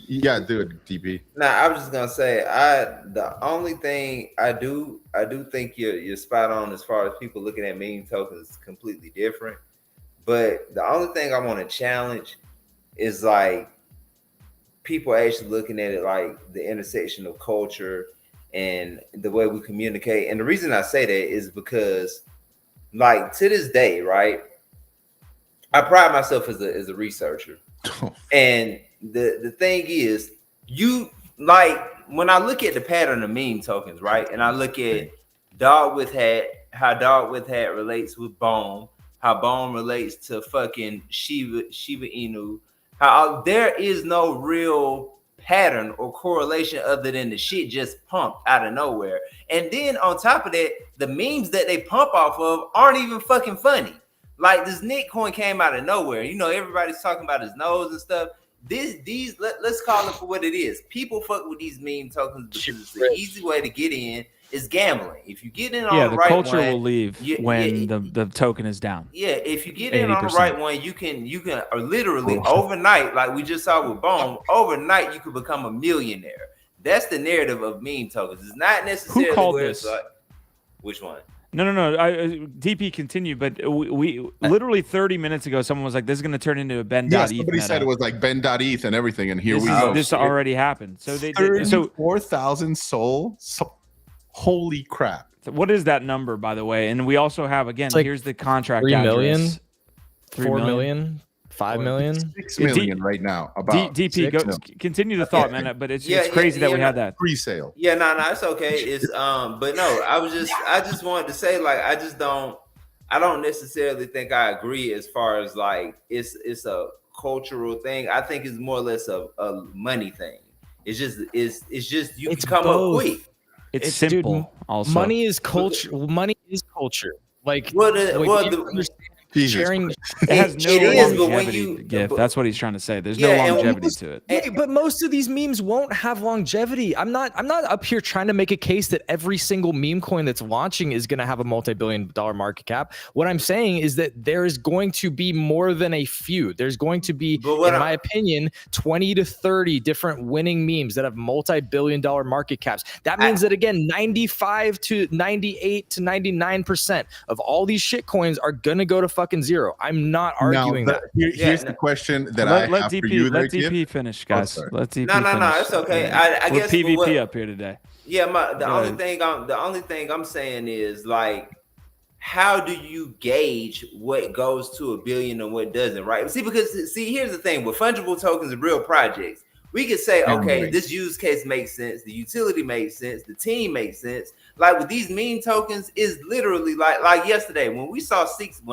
Yeah, do it, DP. Nah, I was just gonna say, the only thing I do think you're spot on as far as people looking at meme tokens is completely different. But the only thing I want to challenge is like people actually looking at it like the intersection of culture and the way we communicate. And the reason I say that is because, like, to this day, right, I pride myself as a researcher. And the thing is, you like when I look at the pattern of meme tokens, right, and I look at Dog with Hat, how Dog with Hat relates with BOME, how BOME relates to fucking Shiba Inu, how there is no real pattern or correlation other than the shit just pumped out of nowhere. And then on top of that, the memes that they pump off of aren't even fucking funny. Like this Nick coin came out of nowhere. You know, everybody's talking about his nose and stuff. Let's call it for what it is. People fuck with these meme tokens because it's the easy way to get in. Is gambling. If you get in on the right one, the culture will leave when the token is down. Yeah, if you get in 80%. On the right one, you can or literally overnight, like we just saw with BOME, overnight you could become a millionaire. That's the narrative of meme tokens. It's not necessarily who called this. Which one? No. DP continue, but we literally 30 minutes ago, someone was like, "This is going to turn into a Ben.eth." Yeah, somebody said it was like Ben.eth and everything, and here we go. This already happened. So 34,000 sold. Holy crap. What is that number, by the way? And we also have, again, like here's the contract 3 million, address. 4 million, 5 million, 6 million right now. About DP, continue the thought, man. But it's crazy that we had that pre-sale. Yeah, no, it's okay. It's but no, I just wanted to say, like, I don't necessarily think I agree as far as like it's a cultural thing. I think it's more or less a money thing. It's just you can come up quick. It's simple. Dude, also, money is culture. Money is culture. Like, sharing. It has no longevity. Gift. That's what he's trying to say. There's no longevity to it. Yeah, but most of these memes won't have longevity. I'm not up here trying to make a case that every single meme coin that's launching is going to have a multi-billion-dollar market cap. What I'm saying is that there is going to be more than a few. There's going to be, in my opinion, 20 to 30 different winning memes that have multi-billion-dollar market caps. That means that, again, 95 to 98 to 99% of all these shit coins are going to go to fucking zero. I'm not arguing that. Here's the question that I have for you. Let DP finish, guys. Let DP finish. No, it's okay. I guess PvP up here today. Yeah, the only thing I'm saying is, like, how do you gauge what goes to $1 billion and what doesn't, right? Because here's the thing with fungible tokens and real projects. We could say, okay, this use case makes sense, the utility makes sense, the team makes sense. Like with these meme tokens, is literally like yesterday when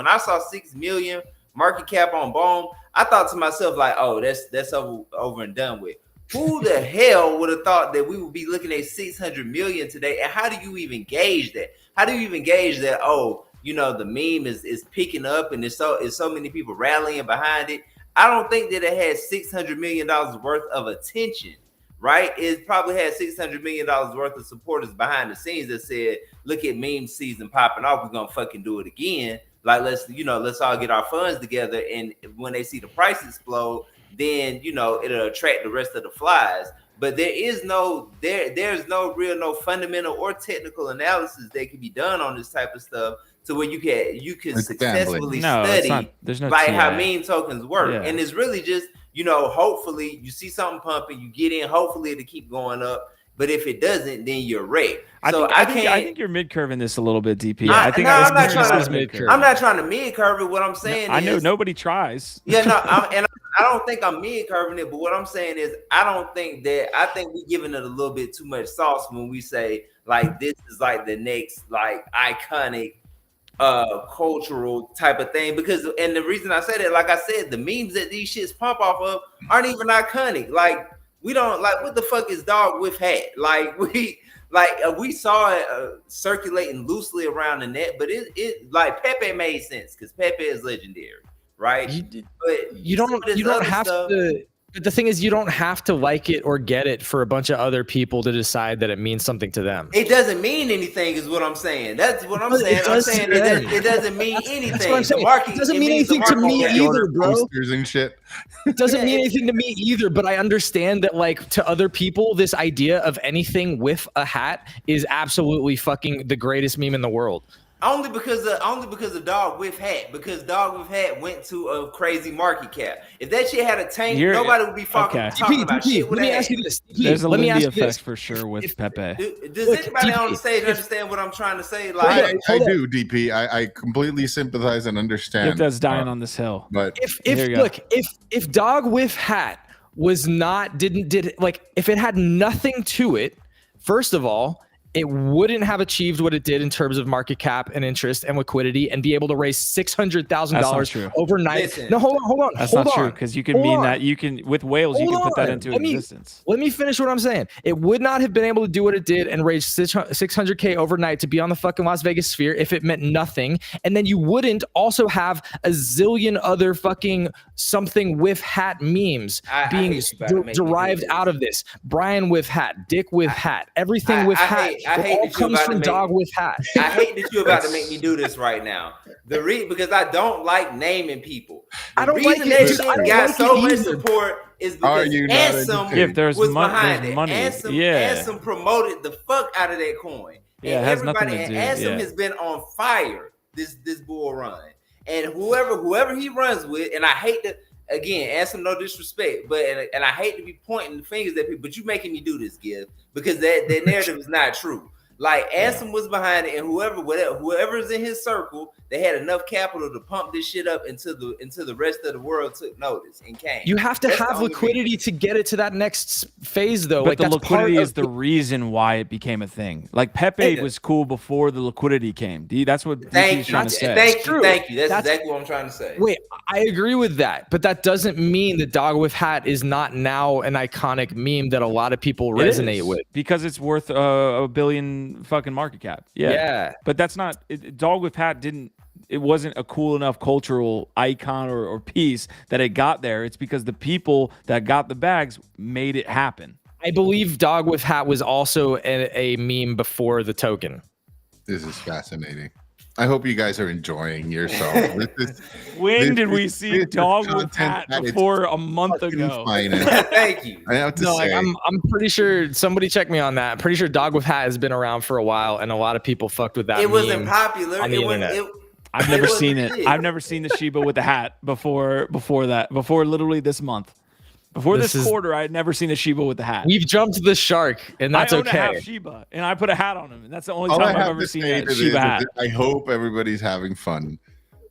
I saw 6 million market cap on BOME, I thought to myself, like, oh, that's over and done with. Who the hell would have thought that we would be looking at 600 million today? And how do you even gauge that? How do you even gauge that? Oh, the meme is picking up, and there's so many people rallying behind it. I don't think that it has $600 million worth of attention, right? It probably had $600 million worth of supporters behind the scenes that said, look at meme season popping off. We're going to fucking do it again. Like, let's all get our funds together. And when they see the price explode, then, it'll attract the rest of the flies. But there's no real fundamental or technical analysis that can be done on this type of stuff to where you can successfully study there's no like TI. how meme tokens work. Yeah. And it's really just, hopefully you see something pumping, you get in, hopefully it'll keep going up. But if it doesn't, then you're wrecked. I think you're mid curving this a little bit, DP. I'm not trying to mid curve it. What I'm saying I know nobody tries. Yeah, no, I don't think I'm mid curving it, but what I'm saying is I think we're giving it a little bit too much sauce when we say like this is like the next like iconic cultural type of thing, because and the reason I say that, like I said, the memes that these shits pump off of aren't even iconic. Like we don't like what the fuck is dog with hat? Like we saw it circulating loosely around the net, but it like Pepe made sense because Pepe is legendary, right? But you don't have to. But the thing is, you don't have to like it or get it for a bunch of other people to decide that it means something to them. It doesn't mean anything, is what I'm saying. That's what I'm saying. I'm saying it doesn't mean anything. That's what I'm saying. It doesn't mean anything to me either, bro. Posters and shit. It doesn't mean anything to me either. But I understand that, like, to other people, this idea of anything with a hat is absolutely fucking the greatest meme in the world. Only because of dog with hat, because dog with hat went to a crazy market cap. If that shit had a tank, nobody would be talking about shit with Let me hat. ask you this. There's a Lindy effect for sure with Pepe. Does anybody on the stage understand what I'm trying to say? Like, I do, DP. I completely sympathize and understand. If that's dying on this hill. But if dog with hat was not if it had nothing to it, first of all, it wouldn't have achieved what it did in terms of market cap and interest and liquidity and be able to raise $600,000 overnight. Listen, no, hold on. That's not true, because you can mean that you can with whales you can put that into existence. Let me finish what I'm saying. It would not have been able to do what it did and raise $600K overnight to be on the fucking Las Vegas Sphere if it meant nothing. And then you wouldn't also have a zillion other fucking something with hat memes being derived out of this. Brian with hat, Dick with hat, everything with hat. I hate that comes from dog with hat. I hate that you're about to make me do this right now. Because I don't like naming people. I don't like it. That shit got so much support is because Ansem was behind it. Money. Ansem promoted the fuck out of that coin. Yeah, and it has nothing to do. Ansem has been on fire this bull run. And whoever he runs with, and I hate to again, Ansem, no disrespect, but and I hate to be pointing the fingers at people, but you making me do this, Giv, because that narrative is not true. Like Ansem was behind it, and whoever's in his circle, they had enough capital to pump this shit up until the rest of the world took notice and came. You have to have liquidity to get it to that next phase, though. But like the liquidity is the reason why it became a thing. Like Pepe was cool before the liquidity came. That's what he's trying to say. Thank you. That's exactly what I'm trying to say. Wait, I agree with that, but that doesn't mean that Dog with Hat is not now an iconic meme that a lot of people resonate with, because it's worth $1 billion fucking market cap. Yeah. But that's not Dog with Hat it wasn't a cool enough cultural icon or piece that it got there. It's because the people that got the bags made it happen. I believe Dog with Hat was also a meme before the token. This is fascinating. I hope you guys are enjoying yourself. When did we see Dog with Hat before a month ago? Thank you. I have to say, I'm pretty sure somebody check me on that. I'm pretty sure Dog with Hat has been around for a while, and a lot of people fucked with that. It wasn't popular. On the internet. I've never seen it. I've never seen the Shiba with the hat before literally this month. Before this quarter, I had never seen a Shiba with the hat. We've jumped the shark, and that's okay. I own a half Shiba, and I put a hat on him, and that's the only time I've ever seen a Shiba hat. I hope everybody's having fun.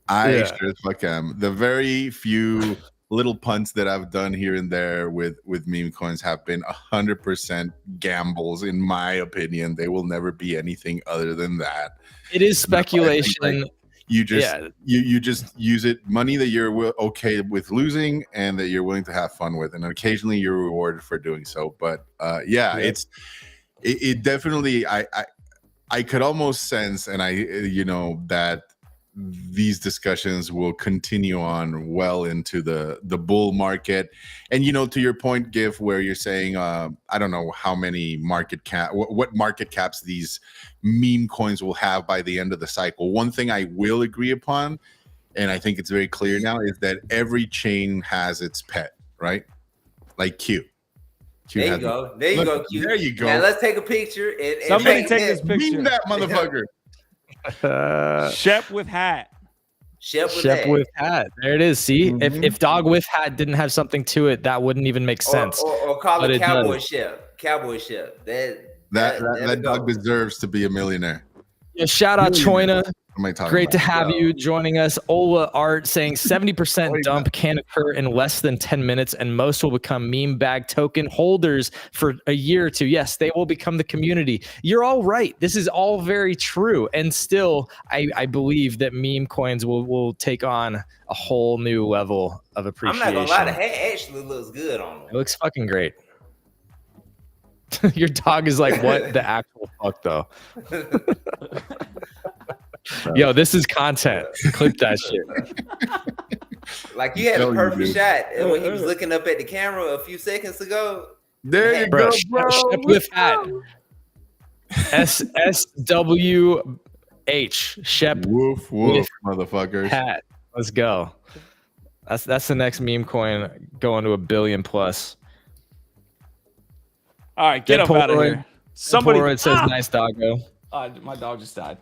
I sure as fuck am. The very few little punts that I've done here and there with meme coins have been 100% gambles, in my opinion. They will never be anything other than that. It is speculation. You just Yeah. you just use it money that you're okay with losing and that you're willing to have fun with, and occasionally you're rewarded for doing so. But it definitely I could almost sense, and that these discussions will continue on well into the bull market. And to your point, Gif, where you're saying I don't know how many what market caps these meme coins will have by the end of the cycle. One thing I will agree upon, and I think it's very clear now, is that every chain has its pet, right? Like Q. There you go. There you go, Q. There you go. Now let's take a picture and Somebody take this picture. Meme that motherfucker. Shep with hat. Shep with hat. There it is. See, if dog with hat didn't have something to it, that wouldn't even make sense. Or call it Cowboy Shep. Cowboy Shep. That dog deserves to be a millionaire. Yeah, shout out Choina. Great to have you joining us. Ola Art saying 70% dump can occur in less than 10 minutes, and most will become meme bag token holders for a year or two. Yes, they will become the community. You're all right. This is all very true. And still, I believe that meme coins will take on a whole new level of appreciation. I'm not gonna lie, the hat actually looks good on them. It looks fucking great. Your dog is like, what the actual fuck, though? Yo, this is content. Clip that shit. Like you had a perfect shot when he was looking up at the camera a few seconds ago. There you go, bro. Shep with hat. SWH. Shep. Woof woof, motherfuckers. Hat. Let's go. That's the next meme coin going to 1 billion plus. All right, get up out of here. Somebody says nice doggo. My dog just died.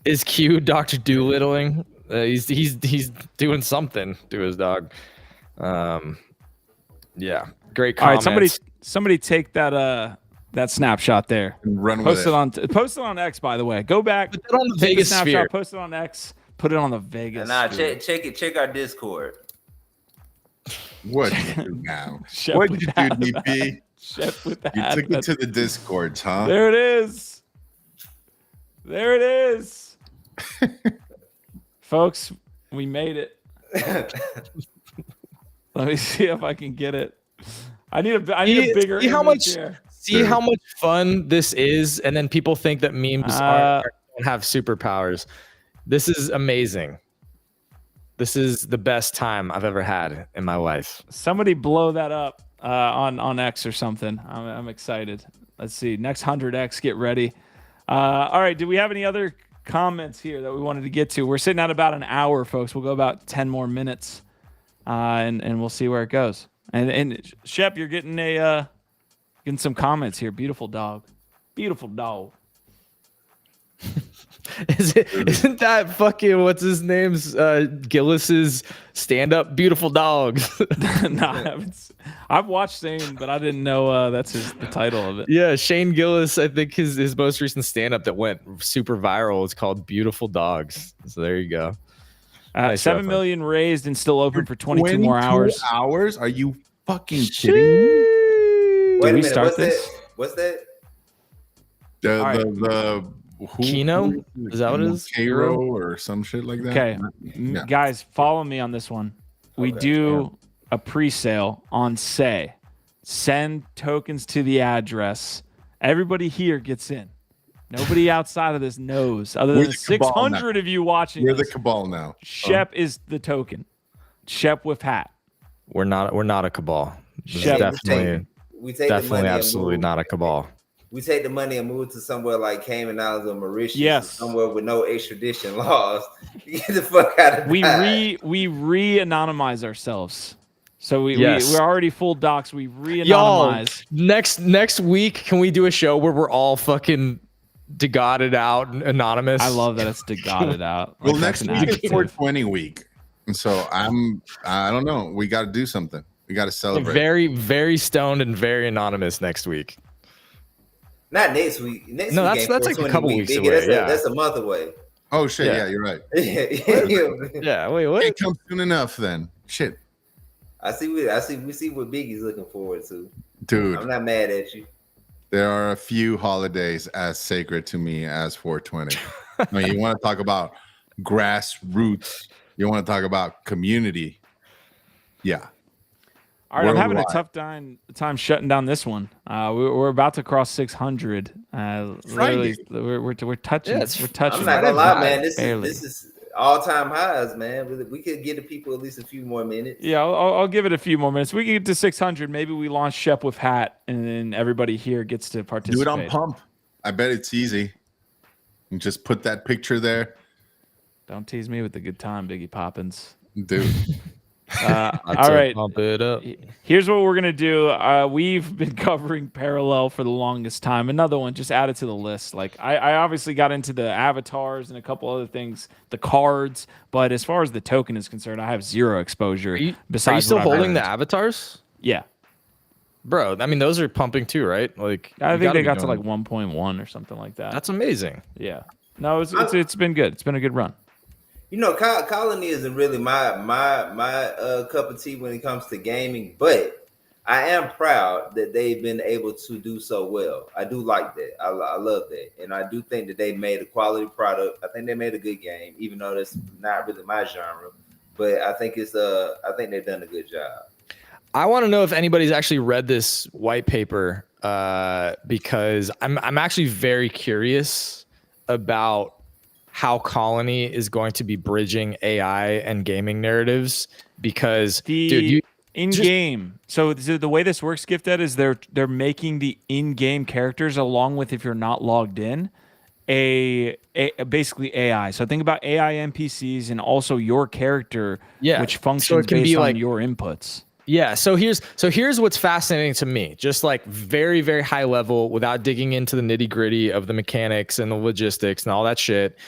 Is Q Dr. Doolittling? He's doing something to his dog. Yeah, great comments. All right, somebody take that snapshot there. And run with it. Post it on X, by the way. Go back. Put it on the Vegas sphere. Post it on X. Put it on the Vegas. Check it. Check our Discord. What did you do now? What did you do, DP? Shep with the You hat. took it to the Discord, huh? There it is. There it is. Folks, we made it. Let me see if I can get it. I need a bigger see how much here. See how much fun this is, and then people think that memes don't have superpowers. This is amazing. This is the best time I've ever had in my life. Somebody blow that up on X or something. I'm excited. Let's see. Next 100X, get ready. All right. Do we have any other comments here that we wanted to get to? We're sitting at about an hour, folks. We'll go about 10 more minutes, and we'll see where it goes. And Shep, you're getting getting some comments here. Beautiful dog. Beautiful dog. Isn't that fucking what's his name's Gillis's stand-up? Beautiful dogs. Nah, I've watched Shane, but I didn't know that's the title of it. Yeah, Shane Gillis. I think his most recent stand-up that went super viral is called Beautiful Dogs. So there you go. Nice 7 million raised and still open for 22 more hours. Hours? Are you fucking kidding me? Wait a minute. Start this? What's that? The Kino? Is that what it is? Cairo or some shit like that? Okay. Yeah. Guys, follow me on this one. We do a pre-sale on Say. Send tokens to the address. Everybody here gets in. Nobody outside of this knows. Other than 600 of you watching. We're the cabal now. Shep is the token. Shep with hat. We're not a cabal. Shep, definitely absolutely not a cabal. We take the money and move to somewhere like Cayman Islands or Mauritius, yes, somewhere with no extradition laws. Get the fuck out of we re-anonymize ourselves. So we're already full docs. We re-anonymize. Y'all, next week, can we do a show where we're all fucking degodded out and anonymous? I love that it's degodded out. Well, next week is 420 week, and so I don't know. We got to do something. We got to celebrate. Very, very stoned and very anonymous next week. Not next week. Next no, week that's like a couple weeks away. That's a month away. Oh shit! Yeah, you're right. Yeah. Wait, what? It comes soon enough then. Shit. We see what Biggie's looking forward to. Dude, I'm not mad at you. There are a few holidays as sacred to me as 420. I mean, you want to talk about grassroots. You want to talk about community. Yeah. All right, I'm having a Worldwide. tough time shutting down this one. We're about to cross 600. Literally, we're touching. Yeah, we're touching. I'm not Friday gonna lie, vibe, man. This barely. is all time highs, man. We could get the people at least a few more minutes. Yeah, I'll give it a few more minutes. We can get to 600. Maybe we launch Shep with hat, and then everybody here gets to participate. Do it on pump. I bet it's easy. And just put that picture there. Don't tease me with the good time, Biggie Poppins. Dude. All right. Pump it up. Here's what we're gonna do. We've been covering Parallel for the longest time. Another one, just add it to the list. Like I obviously got into the avatars and a couple other things, the cards, but as far as the token is concerned, I have zero exposure. Are you besides still what I've holding the heard. avatars? Yeah, Bro, I mean, those are pumping too, right? Like, I you think gotta they be got to doing- like 1.1 or something like that. That's amazing. Yeah. No, it's been good. It's been a good run. You know, Colony isn't really my cup of tea when it comes to gaming, but I am proud that they've been able to do so well. I do like that. I love that, and I do think that they made a quality product. I think they made a good game, even though that's not really my genre. But I think I think they've done a good job. I want to know if anybody's actually read this white paper because I'm actually very curious about how Colony is going to be bridging AI and gaming narratives because dude, in-game. So the way this works, Gifted, is they're making the in-game characters along with, if you're not logged in, a basically AI. So think about AI NPCs and also your character, which functions can based be on like your inputs. Yeah, so here's what's fascinating to me, just like very, very high level without digging into the nitty-gritty of the mechanics and the logistics and all that shit.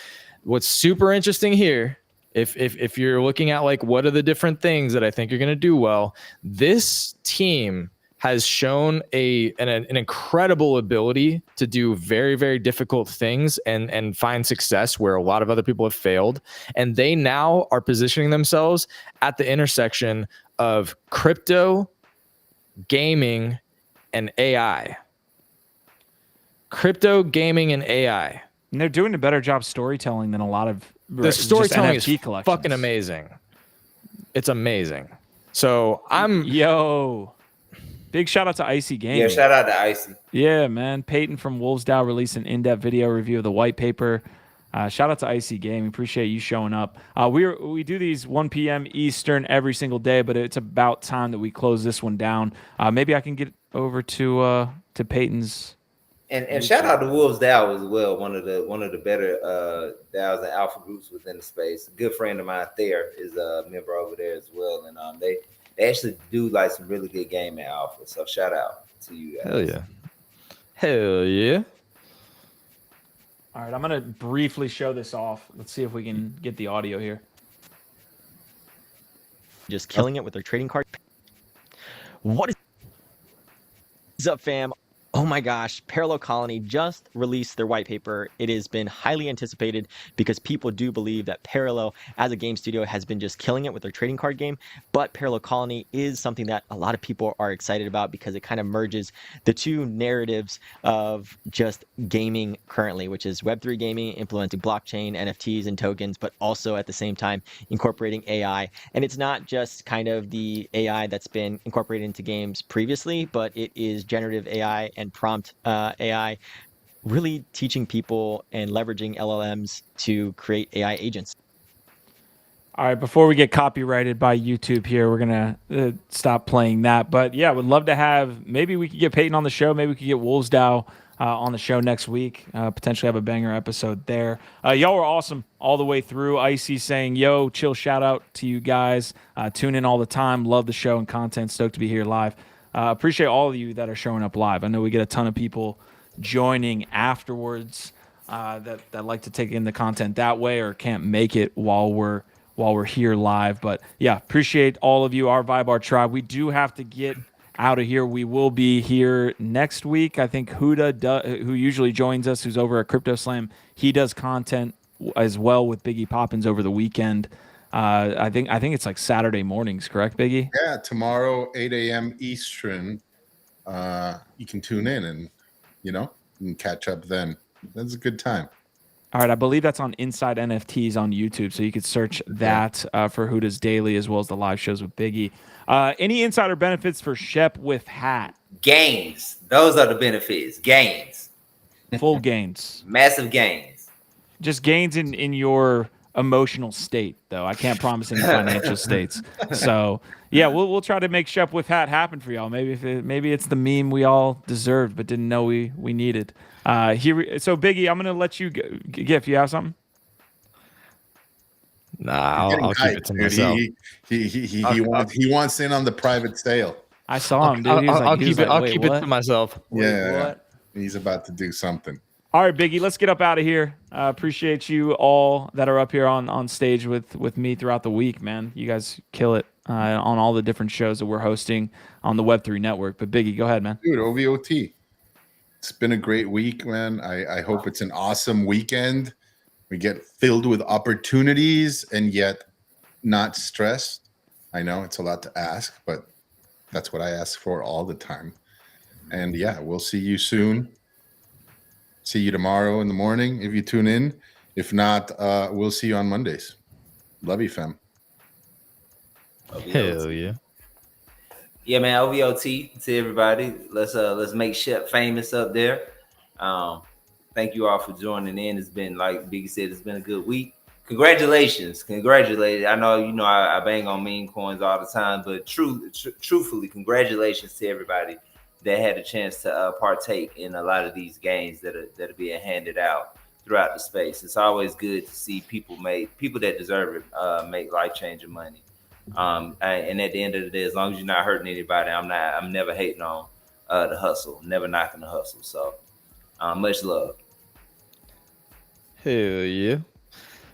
What's super interesting here, if you're looking at like what are the different things that I think you're going to do well, this team has shown an incredible ability to do very, very difficult things and find success where a lot of other people have failed. And they now are positioning themselves at the intersection of crypto, gaming, and AI. Crypto, gaming, and AI. And they're doing a better job storytelling than a lot of The storytelling is NFT collections. fucking amazing. It's amazing. So big shout out to Icy Gaming. Yeah, shout out to Icy. Yeah, man. Peyton from Wolvesdow released an in-depth video review of the white paper. Shout out to Icy Gaming. Appreciate you showing up. We do these 1 p.m. Eastern every single day, but it's about time that we close this one down. Maybe I can get over to Peyton's. And shout out to Wolves DAO as well. One of the better DAOs and alpha groups within the space. A good friend of mine there is a member over there as well, and they actually do like some really good gaming alpha. So shout out to you guys. Hell yeah. All right, I'm gonna briefly show this off. Let's see if we can get the audio here. Just killing it with their trading card. What is up, fam? Oh my gosh, Parallel Colony just released their white paper. It has been highly anticipated because people do believe that Parallel as a game studio has been just killing it with their trading card game. But Parallel Colony is something that a lot of people are excited about because it kind of merges the two narratives of just gaming currently, which is Web3 gaming, implementing blockchain, NFTs, and tokens, but also at the same time incorporating AI. And it's not just kind of the AI that's been incorporated into games previously, but it is generative AI and prompt AI, really teaching people and leveraging LLMs to create AI agents. All right, before we get copyrighted by YouTube here, we're going to stop playing that. But yeah, would love to have, maybe we could get Peyton on the show. Maybe we could get Wolvesdow on the show next week. Potentially have a banger episode there. Y'all were awesome all the way through. Icy saying, yo, chill shout out to you guys. Tune in all the time. Love the show and content. Stoked to be here live. Appreciate all of you that are showing up live. I know we get a ton of people joining afterwards that like to take in the content that way or can't make it while we're here live. But yeah, appreciate all of you, our Vibe, our tribe. We do have to get out of here. We will be here next week. I think Huda, who usually joins us, who's over at Crypto Slam, he does content as well with Biggie Poppins over the weekend. I think it's like Saturday mornings, correct, Biggie? Yeah, tomorrow, 8 a.m. Eastern. You can tune in and, you can catch up then. That's a good time. All right, I believe that's on Inside NFTs on YouTube, so you could search that for Huda's Daily as well as the live shows with Biggie. Any insider benefits for Shep with hat? Gains. Those are the benefits. Gains. Full gains. Massive gains. Just gains in your emotional state, though. I can't promise any financial states. So yeah, we'll try to make Shep with hat happen for y'all. Maybe it's the meme we all deserved but didn't know we needed. So Biggie, I'm gonna let you Gif. You have something? Nah, I'll keep it to myself. He wants in on the private sale. I saw him, dude. I'll keep it to myself. What? He's about to do something. All right, Biggie, let's get up out of here. Appreciate you all that are up here on stage with me throughout the week, man. You guys kill it on all the different shows that we're hosting on the Web3 network. But Biggie, go ahead, man. Dude, OVOT. It's been a great week, man. I hope it's an awesome weekend. We get filled with opportunities and yet not stressed. I know it's a lot to ask, but that's what I ask for all the time. And yeah, we'll see you soon. See you tomorrow in the morning if you tune in. If not, we'll see you on Mondays. Love you, fam. Hell yeah. Yeah, man, OVOT to everybody. Let's make Shep famous up there. Thank you all for joining in. It's been, like Biggie said, it's been a good week. Congratulations. I know, I bang on meme coins all the time, but truthfully, congratulations to everybody that had a chance to partake in a lot of these games that are being handed out throughout the space. It's always good to see people that deserve it make life-changing money. And at the end of the day, as long as you're not hurting anybody, I'm never hating on the hustle, never knocking the hustle. So much love. Hell yeah.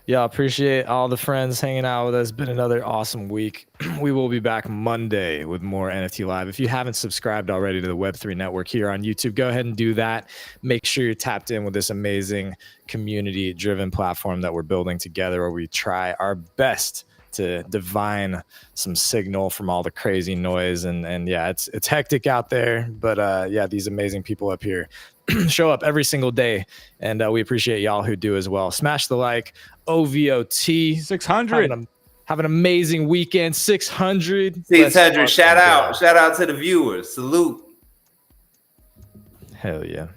Yeah, I appreciate all the friends hanging out with us. Been another awesome week. We will be back Monday with more NFT Live. If you haven't subscribed already to the Web3 Network here on YouTube, go ahead and do that. Make sure you're tapped in with this amazing community-driven platform that we're building together, where we try our best to divine some signal from all the crazy noise. And yeah, it's hectic out there, but yeah, these amazing people up here show up every single day, and we appreciate y'all who do as well. Smash the like. OVOT 600. Have an amazing weekend. 600. 600. Shout out to the viewers. Salute. Hell yeah.